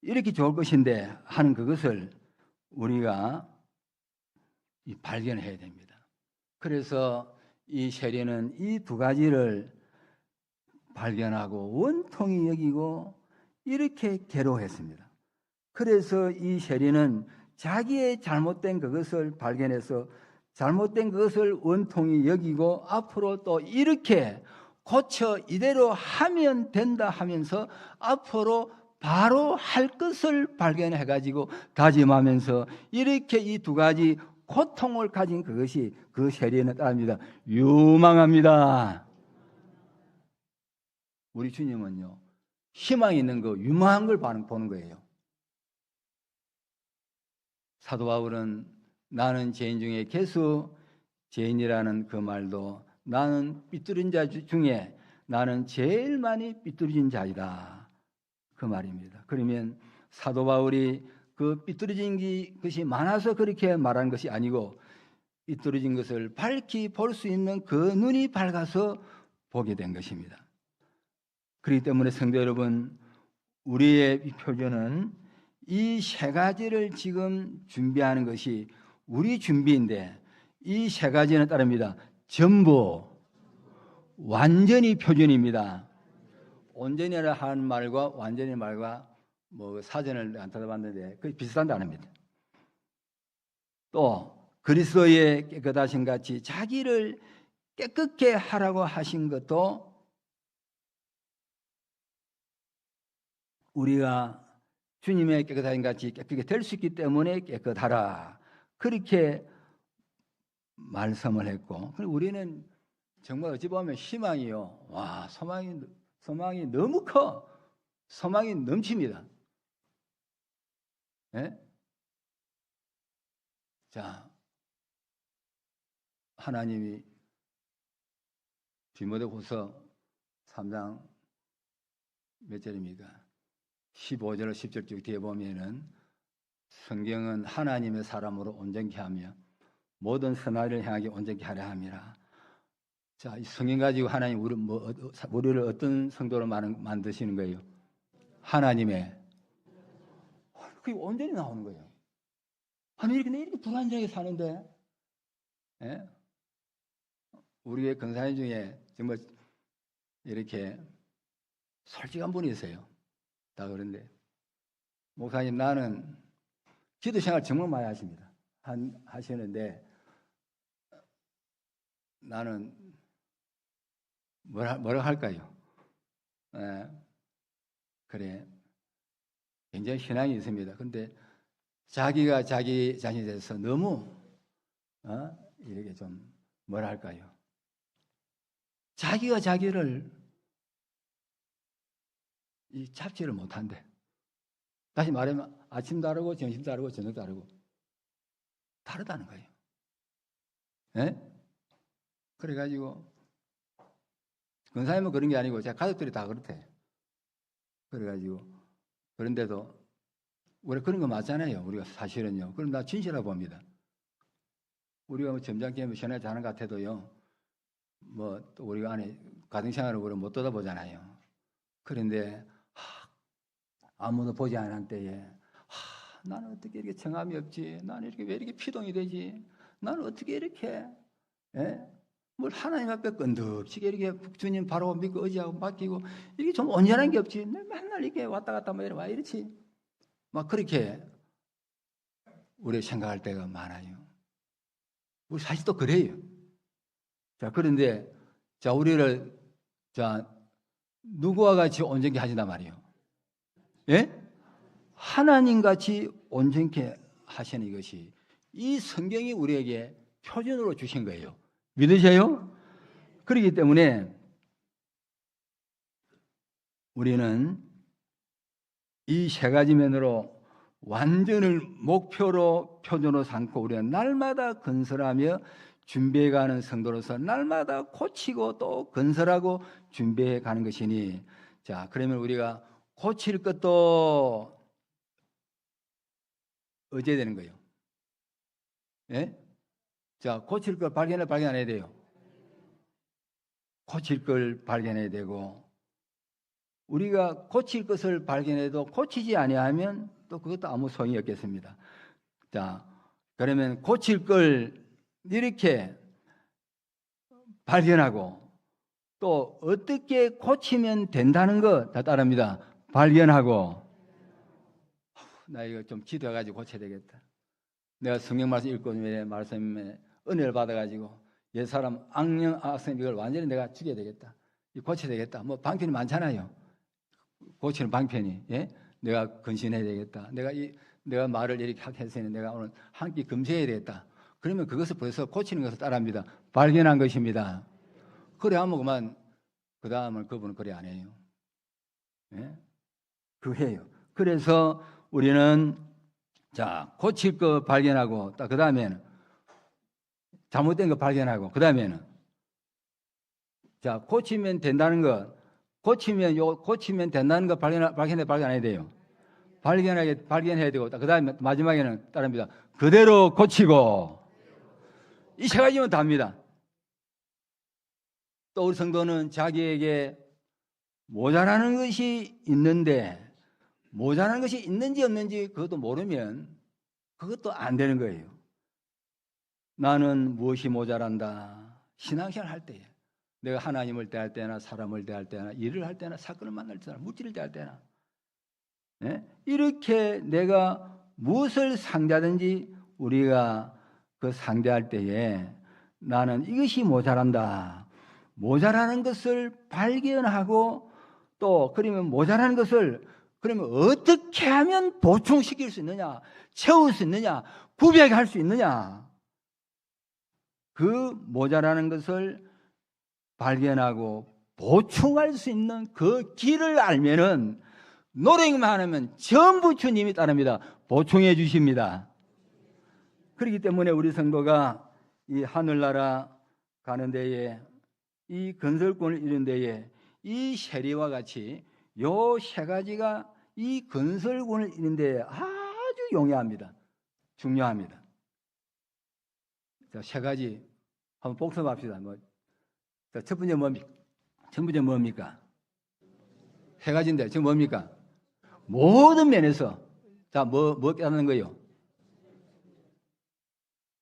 이렇게 좋을 것인데 하는 그것을 우리가 발견해야 됩니다. 그래서 이 셰리는 이 두 가지를 발견하고 원통이 여기고 이렇게 괴로워했습니다. 그래서 이 셰리는 자기의 잘못된 그것을 발견해서 잘못된 그것을 원통이 여기고 앞으로 또 이렇게 고쳐 이대로 하면 된다 하면서 앞으로 바로 할 것을 발견해 가지고 다짐하면서 이렇게 이 두 가지 고통을 가진 그것이 그 셰리는 따릅니다. 유망합니다. 우리 주님은요, 희망이 있는 거, 유망한 걸 보는 거예요. 사도 바울은 나는 죄인 중에 개수 죄인이라는 그 말도 나는 삐뚤은 자 중에 나는 제일 많이 삐뚤어진 자이다. 그 말입니다. 그러면 사도 바울이 그 삐뚤어진 것이 많아서 그렇게 말하는 것이 아니고 삐뚤어진 것을 밝히 볼 수 있는 그 눈이 밝아서 보게 된 것입니다. 그렇기 때문에 성도 여러분, 우리의 표준은 이 세 가지를 지금 준비하는 것이 우리 준비인데, 이 세 가지는 따릅니다. 전부 완전히 표준입니다. 온전히라 하는 말과 완전히 말과 뭐 사전을 안 찾아봤는데 그게 비슷한 단어입니다. 또 그리스도의 깨끗하신 같이 자기를 깨끗게 하라고 하신 것도 우리가 주님의 깨끗하신 같이 깨끗하게 될 수 있기 때문에 깨끗하라, 그렇게 말씀을 했고, 우리는 정말 어찌 보면 희망이요, 와, 소망이 너무 커, 소망이 넘칩니다. 네? 자, 하나님이 디모데후서 3장 몇 절입니까? 15절 10절 쭉 뒤에 보면은 성경은 하나님의 사람으로 온전케 하며 모든 선한 일을 향하게 온전케 하려 함이라. 자, 이 성경 가지고 하나님 우리를 어떤 성도로 만드시는 거예요? 하나님의, 그게 온전히 나오는 거예요. 아니 이렇게 불완전하게 사는데, 예? 우리의 권사님 중에 정말 이렇게 솔직한 분이 있어요. 다 그런데 목사님, 나는 기도 생활 정말 많이 하시는데 나는 뭐라 할까요? 그래, 굉장히 신앙이 있습니다. 근데 자기가 자기 자신에 대해서 너무 이렇게 좀 뭐라 할까요? 자기가 자기를 잡지를 못한대. 다시 말하면 아침 다르고 점심 다르고 저녁 다르고 다르다는 거예요. 예? 그래가지고 권사님은 그런 게 아니고 제 가족들이 다 그렇대. 그래가지고 그런데도 우리 그런 거 맞잖아요. 우리가 사실은요. 그럼 나 진실하고 봅니다. 우리가 뭐 점잖게 시원하게 자는 것 같아도요, 뭐 또 우리가 안에 가정생활을 우리 못 떠다보잖아요. 그런데 아무도 보지 않은 때에 나는 어떻게 이렇게 정함이 없지? 나는 이렇게 왜 이렇게 피동이 되지? 나는 어떻게 이렇게 뭘 하나님 앞에 끈덕지게 이렇게 주님 바로 믿고 의지하고 맡기고 이게 좀 온전한 게 없지? 맨날 이렇게 왔다 갔다 와 이렇지? 막 그렇게 우리 생각할 때가 많아요. 우리 사실 또 그래요. 자, 그런데 자, 우리를 누구와 같이 온전케 하신단 말이에요? 예? 하나님같이 온전케 하시는 이것이 이 성경이 우리에게 표준으로 주신 거예요. 믿으세요? 그렇기 때문에 우리는 이 세 가지 면으로 완전을 목표로 표준으로 삼고 우리는 날마다 건설하며 준비해가는 성도로서 날마다 고치고 또 건설하고 준비해가는 것이니, 자, 그러면 우리가 고칠 것도 어찌해야 되는 거예요? 예? 자, 고칠 걸 발견해야 돼요. 고칠 걸 발견해야 되고, 우리가 고칠 것을 발견해도 고치지 아니하면 또 그것도 아무 소용이 없겠습니다. 자, 그러면 고칠 걸 이렇게 발견하고 또 어떻게 고치면 된다는 거 다 따릅니다. 발견하고, 나 이거 좀 기도해가지고 고쳐야 되겠다. 내가 성경 말씀 읽고 말씀에 은혜를 받아가지고 옛사람 악령 이걸 완전히 내가 죽여야 되겠다. 고쳐야 되겠다. 뭐 방편이 많잖아요. 고치는 방편이. 예? 내가 근신해야 되겠다. 내가 말을 이렇게 했으니 내가 오늘 한 끼 금세해야 되겠다. 그러면 그것을 벌써 고치는 것을 따라합니다. 발견한 것입니다. 그래 하면 그만 그 다음은 그분은 그래 안 해요. 예? 그 해요. 그래서 우리는 자, 고칠 거 발견하고 그 다음에는 잘못된 거 발견하고 그 다음에는 자, 고치면 된다는 거 고치면 된다는 거 발견해야 돼요. 발견해야 되고, 그 다음에 마지막에는 따릅니다. 그대로 고치고. 이 세 가지면 답니다. 또 우리 성도는 자기에게 모자라는 것이 있는데, 모자라는 것이 있는지 없는지 그것도 모르면 그것도 안 되는 거예요. 나는 무엇이 모자란다. 신앙생활 할 때에 내가 하나님을 대할 때나 사람을 대할 때나 일을 할 때나 사건을 만날 때나 물질을 대할 때나 이렇게 내가 무엇을 상대하든지 우리가 그 상대할 때에 나는 이것이 모자란다. 모자라는 것을 발견하고 또 그러면 모자라는 것을 그러면 어떻게 하면 보충시킬 수 있느냐, 채울 수 있느냐, 구별할 수 있느냐. 그 모자라는 것을 발견하고 보충할 수 있는 그 길을 알면은 노력만 하면 전부 주님이 따릅니다. 보충해 주십니다. 그렇기 때문에 우리 성도가 이 하늘나라 가는 데에 이 건설권을 이룬 데에 이 세리와 같이 요 세 가지가 이 건설권을 이룬 데에 아주 용이합니다. 중요합니다. 자, 세 가지 한번 복습합시다. 자, 첫 번째 뭡니까? 세 가지인데 지금 뭡니까? 모든 면에서 자, 뭐 깨닫는 거예요?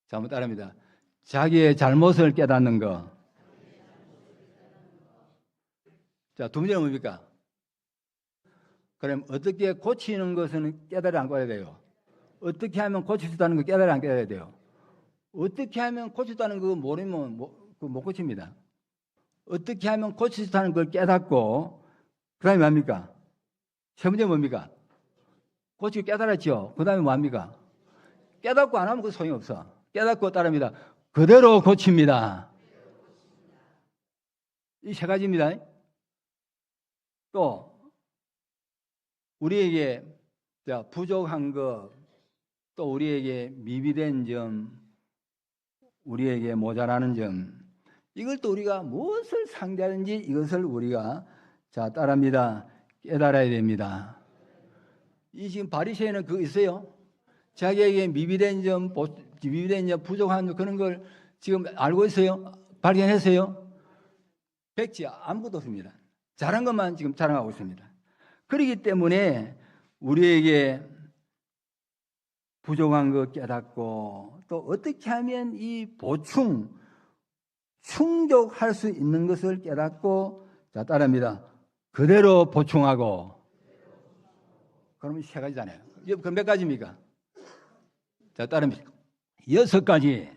자, 한번 따라합니다. 자기의 잘못을 깨닫는 거. 자, 두 번째는 뭡니까? 그럼 어떻게 고치는 것은 깨달아 안 깨달아야 돼요? 어떻게 하면 고칠 수 있다는 거 깨달아 안 깨달아야 돼요? 어떻게 하면 고칠 수 있다는 거 모르면 못 고칩니다. 어떻게 하면 고칠 수 있다는 걸 깨닫고 그 다음에 뭡니까? 세 번째 뭡니까? 고치고 깨달았죠? 그 다음에 뭡니까? 깨닫고 안 하면 그 소용이 없어. 깨닫고 따릅니다. 그대로 고칩니다. 이 세 가지입니다. 또 우리에게 부족한 것, 또 우리에게 미비된 점, 우리에게 모자라는 점, 이걸 또 우리가 무엇을 상대하는지 이것을 우리가 따릅니다. 깨달아야 됩니다. 이 지금 바리새인은 그거 있어요. 자기에게 미비된 점, 부족한 점 그런 걸 지금 알고 있어요. 발견했어요. 백지 아무것도 없습니다. 잘한 것만 지금 자랑하고 있습니다. 그렇기 때문에 우리에게 부족한 것 깨닫고 또 어떻게 하면 이 충족할 수 있는 것을 깨닫고 따라합니다. 그대로 보충하고. 그러면 세 가지잖아요. 그럼 몇 가지입니까? 따라합니다. 6가지.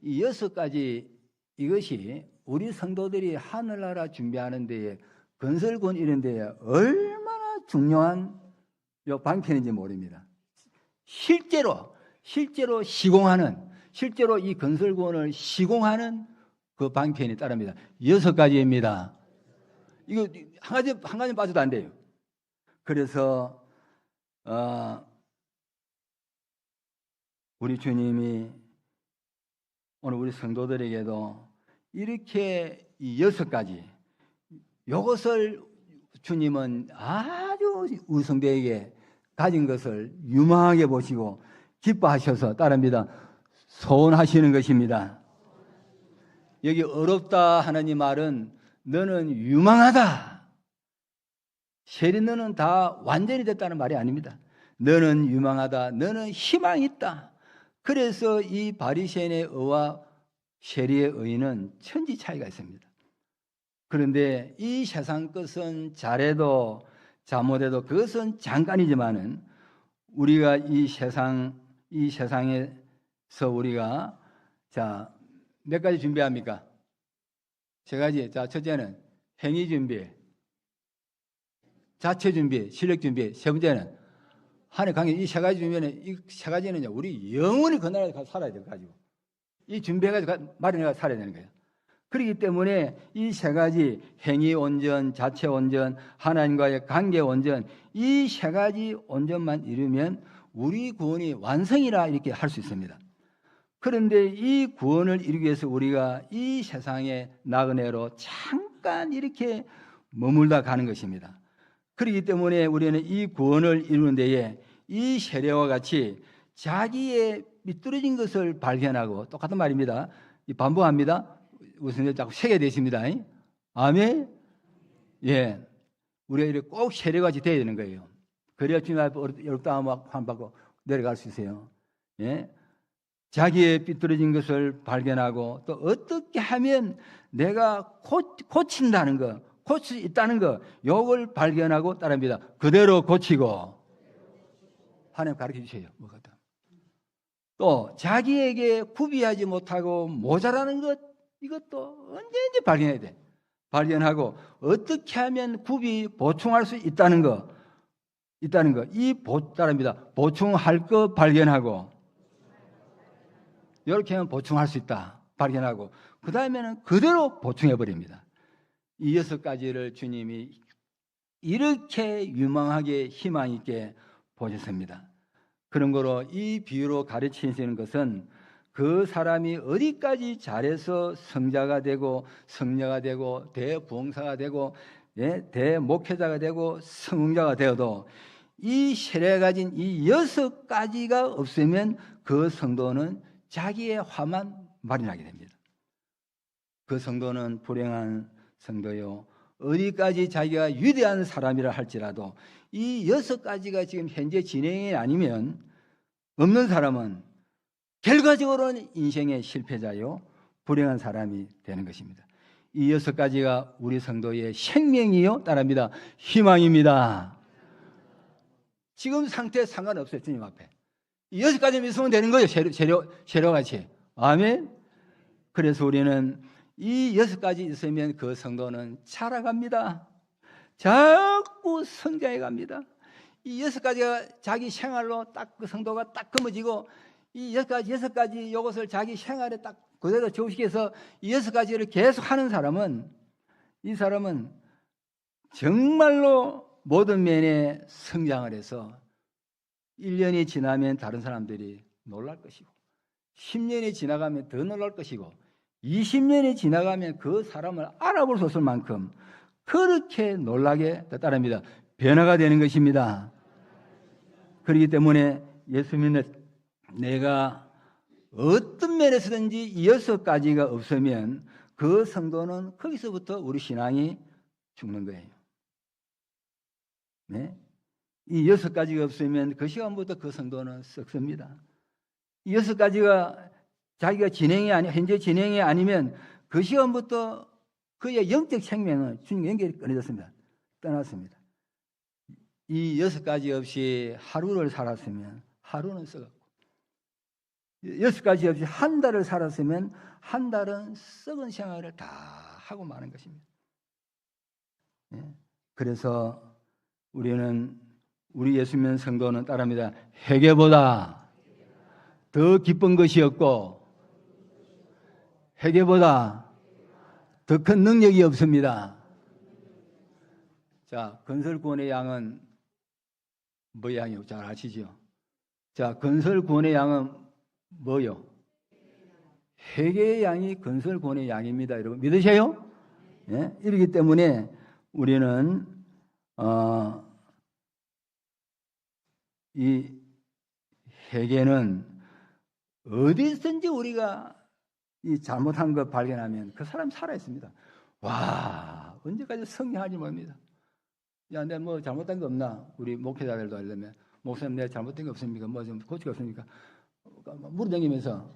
이 6가지 이것이 우리 성도들이 하늘나라 준비하는 데에 건설권 이런 데에 얼마나 중요한 방편인지 모릅니다. 실제로 시공하는, 실제로 이 건설권을 시공하는 그 방편이 따릅니다. 6가지입니다. 이거 한 가지 빠져도 안 돼요. 그래서 우리 주님이 오늘 우리 성도들에게도 이렇게 이 6가지 이것을 주님은 아주 우리 성도에게 가진 것을 유망하게 보시고 기뻐하셔서 따릅니다. 소원하시는 것입니다. 여기 어렵다 하는 이 말은 너는 유망하다. 세리 너는 다 완전히 됐다는 말이 아닙니다. 너는 유망하다. 너는 희망이 있다. 그래서 이 바리새인의 의와 세리의 의는 천지 차이가 있습니다. 그런데 이 세상 것은 잘해도 잘못해도 그것은 잠깐이지만은 우리가 이 세상에서 우리가 몇 가지 준비합니까? 세 가지. 첫째는 행위 준비, 자체 준비, 실력 준비. 세 번째는 하나님 관계. 이 세 가지 준비는 이 세 가지는요 우리 영원히 그 나라에 가서 살아야 돼 가지고 이 준비해가지고 마련해서 살아야 되는 거예요. 그렇기 때문에 이 세 가지 행위 온전, 자체 온전, 하나님과의 관계 온전, 이 세 가지 온전만 이루면 우리 구원이 완성이라 이렇게 할 수 있습니다. 그런데 이 구원을 이루기 위해서 우리가 이 세상의 나그네로 잠깐 이렇게 머물다 가는 것입니다. 그렇기 때문에 우리는 이 구원을 이루는 데에 이 세례와 같이 자기의 삐뚤어진 것을 발견하고, 똑같은 말입니다. 반복합니다. 우선 자꾸 세게 되십니다. 아멘. 예, 우리가 이렇게 꼭 세례같이 돼야 되는 거예요. 그래야 주님 앞에 어렵다 하면 한 받고 내려갈 수 있어요. 예, 자기의 삐뚤어진 것을 발견하고, 또 어떻게 하면 내가 고친다는 거, 고칠 수 있다는 거, 요걸 발견하고 따릅니다. 그대로 고치고. 하나님 가르쳐 주세요. 뭐가다. 또 자기에게 구비하지 못하고 모자라는 것, 이것도 언제든지 발견해야 돼. 발견하고 어떻게 하면 보충할 수 있다는 거, 따릅니다. 보충할 거 발견하고, 이렇게 하면 보충할 수 있다 발견하고, 그 다음에는 그대로 보충해 버립니다. 이 6가지를 주님이 이렇게 유망하게 희망 있게 보셨습니다. 그런 거로 이 비유로 가르치시는 것은 그 사람이 어디까지 잘해서 성자가 되고 성녀가 되고 대부흥사가 되고 대목회자가 되고 성공자가 되어도 이 세례가 가진 이 6가지가 없으면 그 성도는 자기의 화만 마련하게 됩니다. 그 성도는 불행한 성도요, 어디까지 자기가 위대한 사람이라 할지라도 이 6가지가 지금 현재 진행이 아니면 없는 사람은 결과적으로는 인생의 실패자요, 불행한 사람이 되는 것입니다. 이 6가지가 우리 성도의 생명이요, 따릅니다. 희망입니다. 지금 상태에 상관없어요. 주님 앞에 이 6가지만 있으면 되는 거예요. 세례같이. 아멘. 그래서 우리는 이 6가지 있으면 그 성도는 자라갑니다. 자꾸 성장해 갑니다. 이 6가지가 자기 생활로 딱 그 성도가 딱 금어지고, 이 6가지 이것을 자기 생활에 딱 그대로 적용시켜서 이 6가지를 계속 하는 사람은, 이 사람은 정말로 모든 면에 성장을 해서 1년이 지나면 다른 사람들이 놀랄 것이고, 10년이 지나가면 더 놀랄 것이고, 20년이 지나가면 그 사람을 알아볼 수 없을 만큼 그렇게 놀라게 따릅니다. 변화가 되는 것입니다. 그렇기 때문에 예수 믿는 내가 어떤 면에서든지 이 6가지가 없으면 그 성도는 거기서부터 우리 신앙이 죽는 거예요. 네? 이 6가지가 없으면 그 시간부터 그 성도는 썩습니다. 이 6가지가 자기가 현재 진행이 아니면 그 시간부터 그의 영적 생명은 주님과 연결이 끊어졌습니다. 떠났습니다. 이 6가지 없이 하루를 살았으면 하루는 썩었고, 6가지 없이 한 달을 살았으면 한 달은 썩은 생활을 다 하고 마는 것입니다. 그래서 우리 예수 믿는 성도는 따릅니다. 회개보다 더 기쁜 것이 없고 회개보다 더 큰 능력이 없습니다. 자, 건설구원의 양은 뭐 양이요? 잘 아시죠? 자, 건설구원의 양은 뭐요? 회개의 양이 건설구원의 양입니다. 여러분 믿으세요? 예? 이렇기 때문에 우리는 이 회개는 어디든지 우리가 이 잘못한 거 발견하면 그 사람 살아있습니다. 와, 언제까지 성령하지 뭡니다. 야, 내가 뭐 잘못한 거 없나? 우리 목회자들도 하려면, 목사님 내가 잘못된 거 없습니까? 뭐 좀 고칠 거 없습니까? 물어다니면서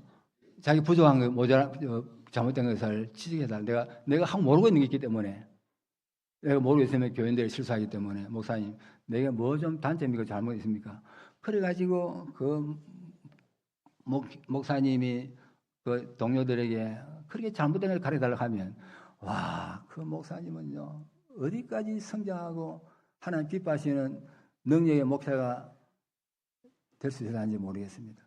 자기 부족한 거, 잘못된 것을 지적해달라. 내가 하고 모르고 있는 게 있기 때문에, 내가 모르고 있으면 교인들이 실수하기 때문에, 목사님, 내가 뭐 좀 단점이고 잘못 있습니까? 그래가지고 그 목사님이 그 동료들에게 그렇게 잘못된 걸 가르쳐달라고 하면, 와, 그 목사님은요, 어디까지 성장하고 하나님 기뻐하시는 능력의 목사가 될 수 있을지 모르겠습니다.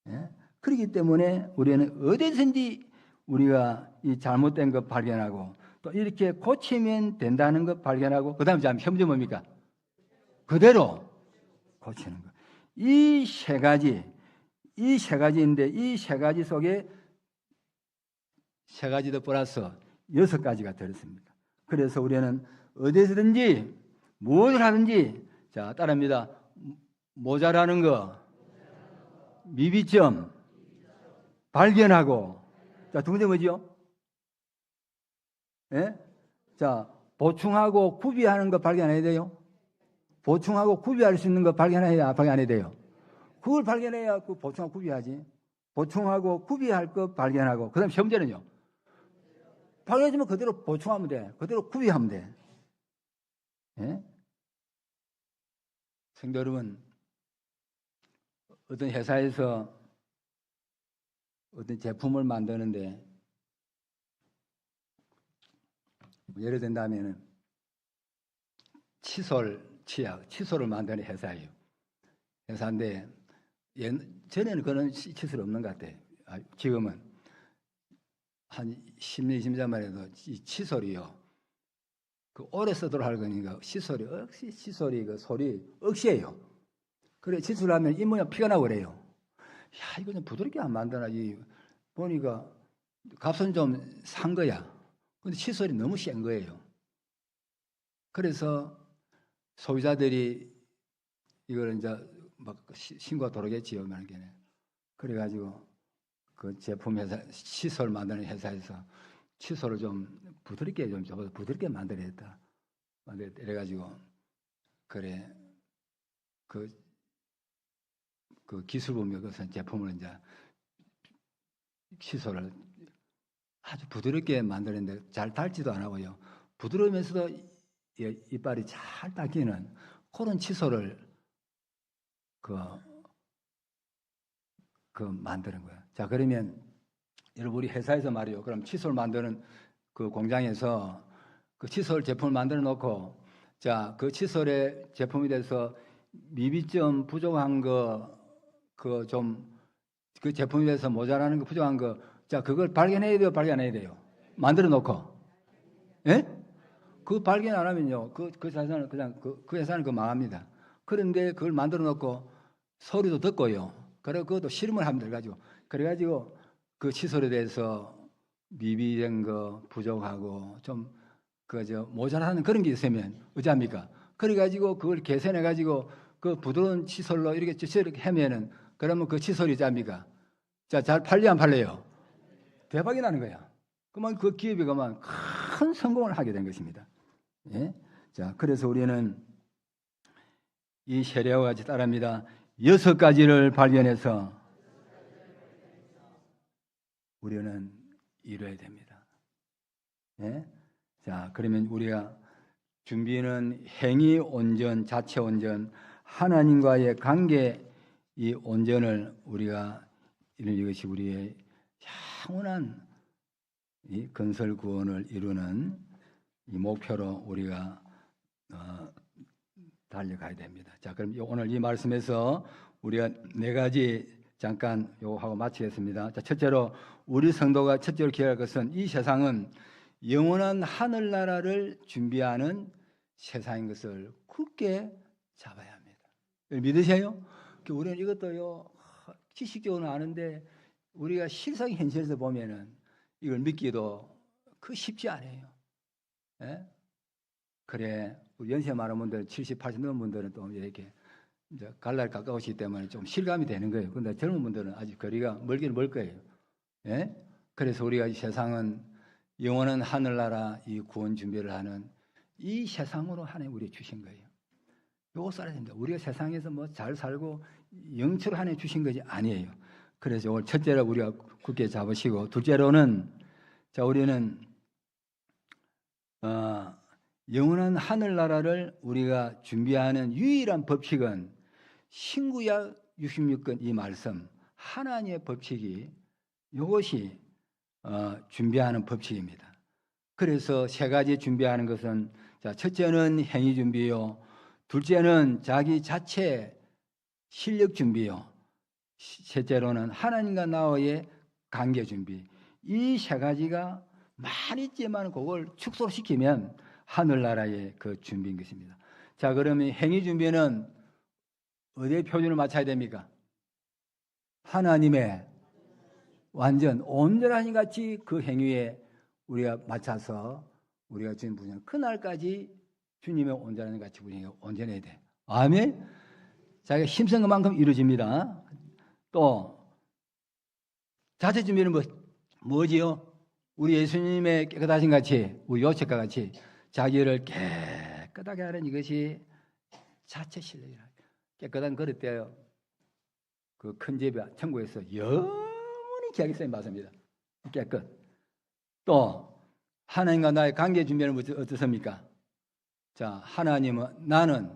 예? 그렇기 때문에 우리는 어디든지 우리가 이 잘못된 것 발견하고, 또 이렇게 고치면 된다는 것 발견하고, 그 다음에 현재 뭡니까? 그대로 고치는 것. 이 세 가지인데, 이 세 가지 속에 세 가지도 플러스 6가지가 들었습니다. 그래서 우리는 어디서든지 무엇을 하든지 자 따라합니다. 모자라는 거 미비점 발견하고 자 두 번째 뭐지요? 예? 자 보충하고 구비하는 거 발견해야 돼요. 보충하고 구비할 수 있는 거 발견해야 돼요. 그걸 발견해야 그 보충하고 구비하지. 보충하고 구비할 거 발견하고 그다음 세 번째는요. 발견해주면 그대로 보충하면 돼. 그대로 구비하면 돼. 예? 성도 여러분, 어떤 회사에서 어떤 제품을 만드는데 예를 든다면 칫솔, 치약, 칫솔을 만드는 회사예요. 회사인데 전에는 그런 칫솔이 없는 것 같아요. 지금은 한 10년, 20년 만에 해도 이 칫솔이요. 그 오래 쓰도록 할 거니까 칫솔이 억시 칫솔이 그 소리 억시예요. 그래 칫솔 하면 잇모양 피가 나고 그래요. 야 이거 좀 부드럽게 안 만드나 이 보니까 값은 좀 산 거야. 근데 칫솔이 너무 센 거예요. 그래서 소비자들이 이걸 이제 막 신고가 들어오겠지요, 말게는. 그래가지고 그 제품 회사 칫솔 만드는 회사에서 칫솔을 좀 부드럽게 부드럽게 만들어야겠다. 이래가지고 그래 그 기술부며 그 제품을 이제 칫솔을 아주 부드럽게 만드는데 잘 닳지도 안 하고요. 부드러우면서도 이빨이 잘 닦이는 그런 칫솔을 만드는 거야. 자, 그러면 여러분 우리 회사에서 말이요. 그럼 칫솔 만드는 그 공장에서 그 칫솔 제품을 만들어 놓고 자, 그 칫솔의 제품에 대해서 미비점 부족한 거 그 제품에 대해서 모자라는 거 부족한 거 자, 그걸 발견해야 돼요, 발견 안 해야 돼요? 만들어 놓고. 예? 그 발견 안 하면요. 그 회사는 그냥 그 회사는 망합니다. 그런데 그걸 만들어 놓고 소리도 듣고요. 그리고 그것도 실험을 하면 돼가지고 그래가지고 그 칫솔에 대해서 미비된 거 부족하고 좀 모자라는 그런 게 있으면 어찌합니까? 그래가지고 그걸 개선해가지고 그 부드러운 칫솔로 이렇게 하면은 그러면 그 칫솔이 어찌합니까? 자, 잘 팔려 안 팔려요? 대박이 나는 거야. 그만 그 기업이 그만 큰 성공을 하게 된 것입니다. 예? 자, 그래서 우리는 이 세례와 같이 따릅니다. 6가지를 발견해서 우리는 이루어야 됩니다. 예? 자, 그러면 우리가 준비는 행위 온전, 자체 온전, 하나님과의 관계 이 온전을 우리가 이것이 우리의 영원한 이 건설 구원을 이루는 이 목표로 우리가 달려가야 됩니다. 자, 그럼 오늘 이 말씀에서 우리가 4가지 잠깐 요거 하고 마치겠습니다. 자, 첫째로 우리 성도가 첫째로 기억할 것은 이 세상은 영원한 하늘나라를 준비하는 세상인 것을 굳게 잡아야 합니다. 믿으세요? 우리는 이것도요 지식적으로는 아는데 우리가 실상 현실에서 보면은 이걸 믿기도 그 쉽지 않아요. 예? 그래 우리 연세 많은 분들 70, 80 넘은 분들은 또 이렇게 이제 갈 날 가까우시기 때문에 좀 실감이 되는 거예요. 그런데 젊은 분들은 아직 거리가 멀긴 멀 거예요. 예? 그래서 우리가 이 세상은 영원한 하늘나라 이 구원 준비를 하는 이 세상으로 하나님 우리 주신 거예요. 요거 써야 됩니다. 우리가 세상에서 뭐 잘 살고 영처로 하나님 주신 것이 아니에요. 그래서 오늘 첫째로 우리가 굳게 잡으시고 둘째로는 자 우리는 영원한 하늘나라를 우리가 준비하는 유일한 법칙은 신구약 66권 이 말씀 하나님의 법칙이 이것이 준비하는 법칙입니다. 그래서 3가지 준비하는 것은 자 첫째는 행위 준비요, 둘째는 자기 자체 실력 준비요, 셋째로는 하나님과 나와의 관계 준비. 이 3가지가 많이 있지만 그걸 축소시키면 하늘나라의 그 준비인 것입니다. 자 그러면 행위 준비는 어디에 표준을 맞춰야 됩니까? 하나님의 완전 온전하신 같이 그 행위에 우리가 맞춰서 우리가 주님 부르는 그날까지 주님의 온전한 같이 우리가 온전해야 돼. 아멘. 자기가 힘쓴 것만큼 이루어집니다. 또 자체 준비는 뭐지요? 우리 예수님의 깨끗하신 같이, 우리 요셉과 같이 자기를 깨끗하게 하는 이것이 자체 실력이라. 깨끗한 그릇대요. 그 큰 집에 천국에서 영원히 기하게 쓰임 받습니다. 깨끗. 또 하나님과 나의 관계 준비는 어떻습니까? 자, 하나님은 나는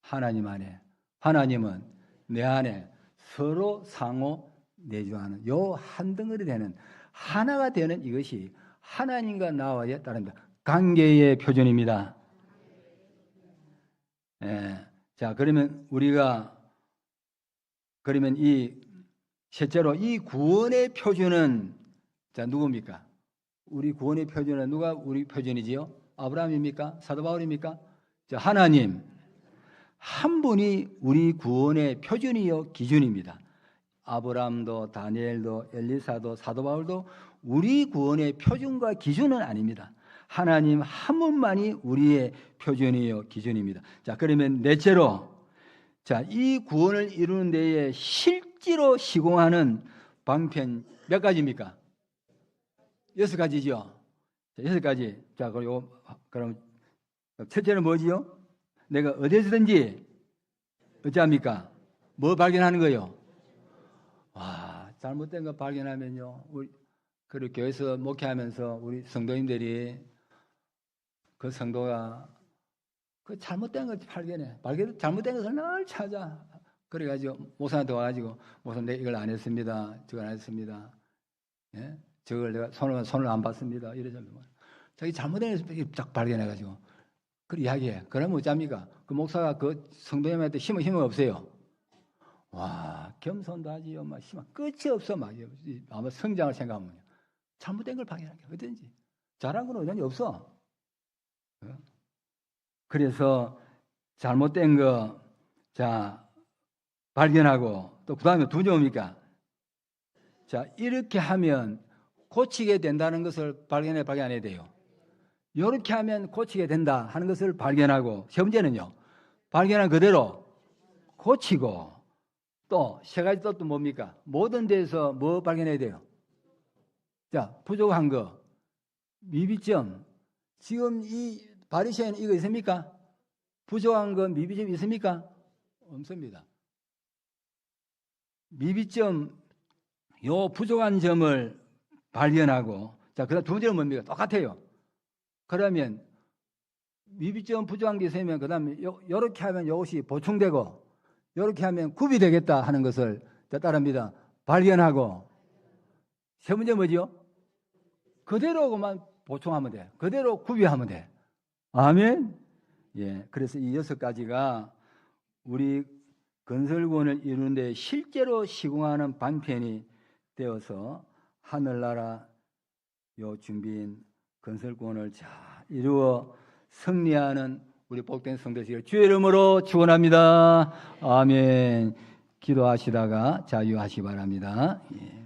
하나님 안에, 하나님은 내 안에 서로 상호 내주하는 요 한 덩어리 되는 하나가 되는 이것이 하나님과 나와의 따릅니다. 관계의 표준입니다. 예. 자, 그러면 우리가 그러면 실제로 이 구원의 표준은 자 누굽니까? 우리 구원의 표준은 누가 우리 표준이지요? 아브라함입니까? 사도 바울입니까? 자, 하나님 한 분이 우리 구원의 표준이요 기준입니다. 아브라함도 다니엘도 엘리사도 사도 바울도 우리 구원의 표준과 기준은 아닙니다. 하나님 한 분만이 우리의 표준이요 기준입니다. 자, 그러면 넷째로 자, 이 구원을 이루는 데에 실제로 시공하는 방편 몇 가지입니까? 6가지죠. 자, 6가지. 자, 그럼 첫째는 뭐지요? 내가 어디서든지 어찌합니까? 뭐 발견하는 거요? 와, 잘못된 거 발견하면요. 우리 그리고 교회에서 목회하면서 우리 성도님들이 그 성도가 그 잘못된 걸 발견해. 잘못된 것을 늘 찾아. 그래가지고 목사한테 와가지고 목사 내가 이걸 안 했습니다. 저걸 안 했습니다. 예? 저걸 내가 손을 안 봤습니다. 이래서 자기 잘못된 것을 딱 발견해가지고 그 이야기해. 그러면 어쩝니까? 그 목사가 그 성도님한테 힘은 없어요. 와, 겸손도 하지요. 막 힘은 끝이 없어. 막 아마 성장을 생각하면 잘못된 걸 발견하는 게 어딘지 잘한 건 어딘지 없어. 그래서 잘못된 거 자 발견하고 또 그다음에 두 번째 뭡니까? 자, 이렇게 하면 고치게 된다는 것을 발견 안 해야 돼요. 이렇게 하면 고치게 된다 하는 것을 발견하고 세 번째는요. 발견한 그대로 고치고 또 세 가지 또 뭡니까? 모든 데서 뭐 발견해야 돼요? 자, 부족한 거, 미비점. 지금 이 바리새인은 이거 있습니까? 부족한 거, 미비점 있습니까? 없습니다. 미비점, 요 부족한 점을 발견하고 자, 그다음 두 번째는 뭡니까? 똑같아요. 그러면 미비점 부족한 게 있으면 그다음에 요렇게 하면 이것이 보충되고 요렇게 하면 굽이 되겠다 하는 것을 따릅니다. 발견하고 세 번째 뭐지요? 그대로만 보충하면 돼. 그대로 구비하면 돼. 아멘. 예, 그래서 이 6가지가 우리 건설구원을 이루는 데 실제로 시공하는 방편이 되어서 하늘나라 요 준비인 건설구원을 잘 이루어 승리하는 우리 복된 성도 되시기를 주의 이름으로 축원합니다. 아멘. 기도하시다가 자유하시 바랍니다. 예.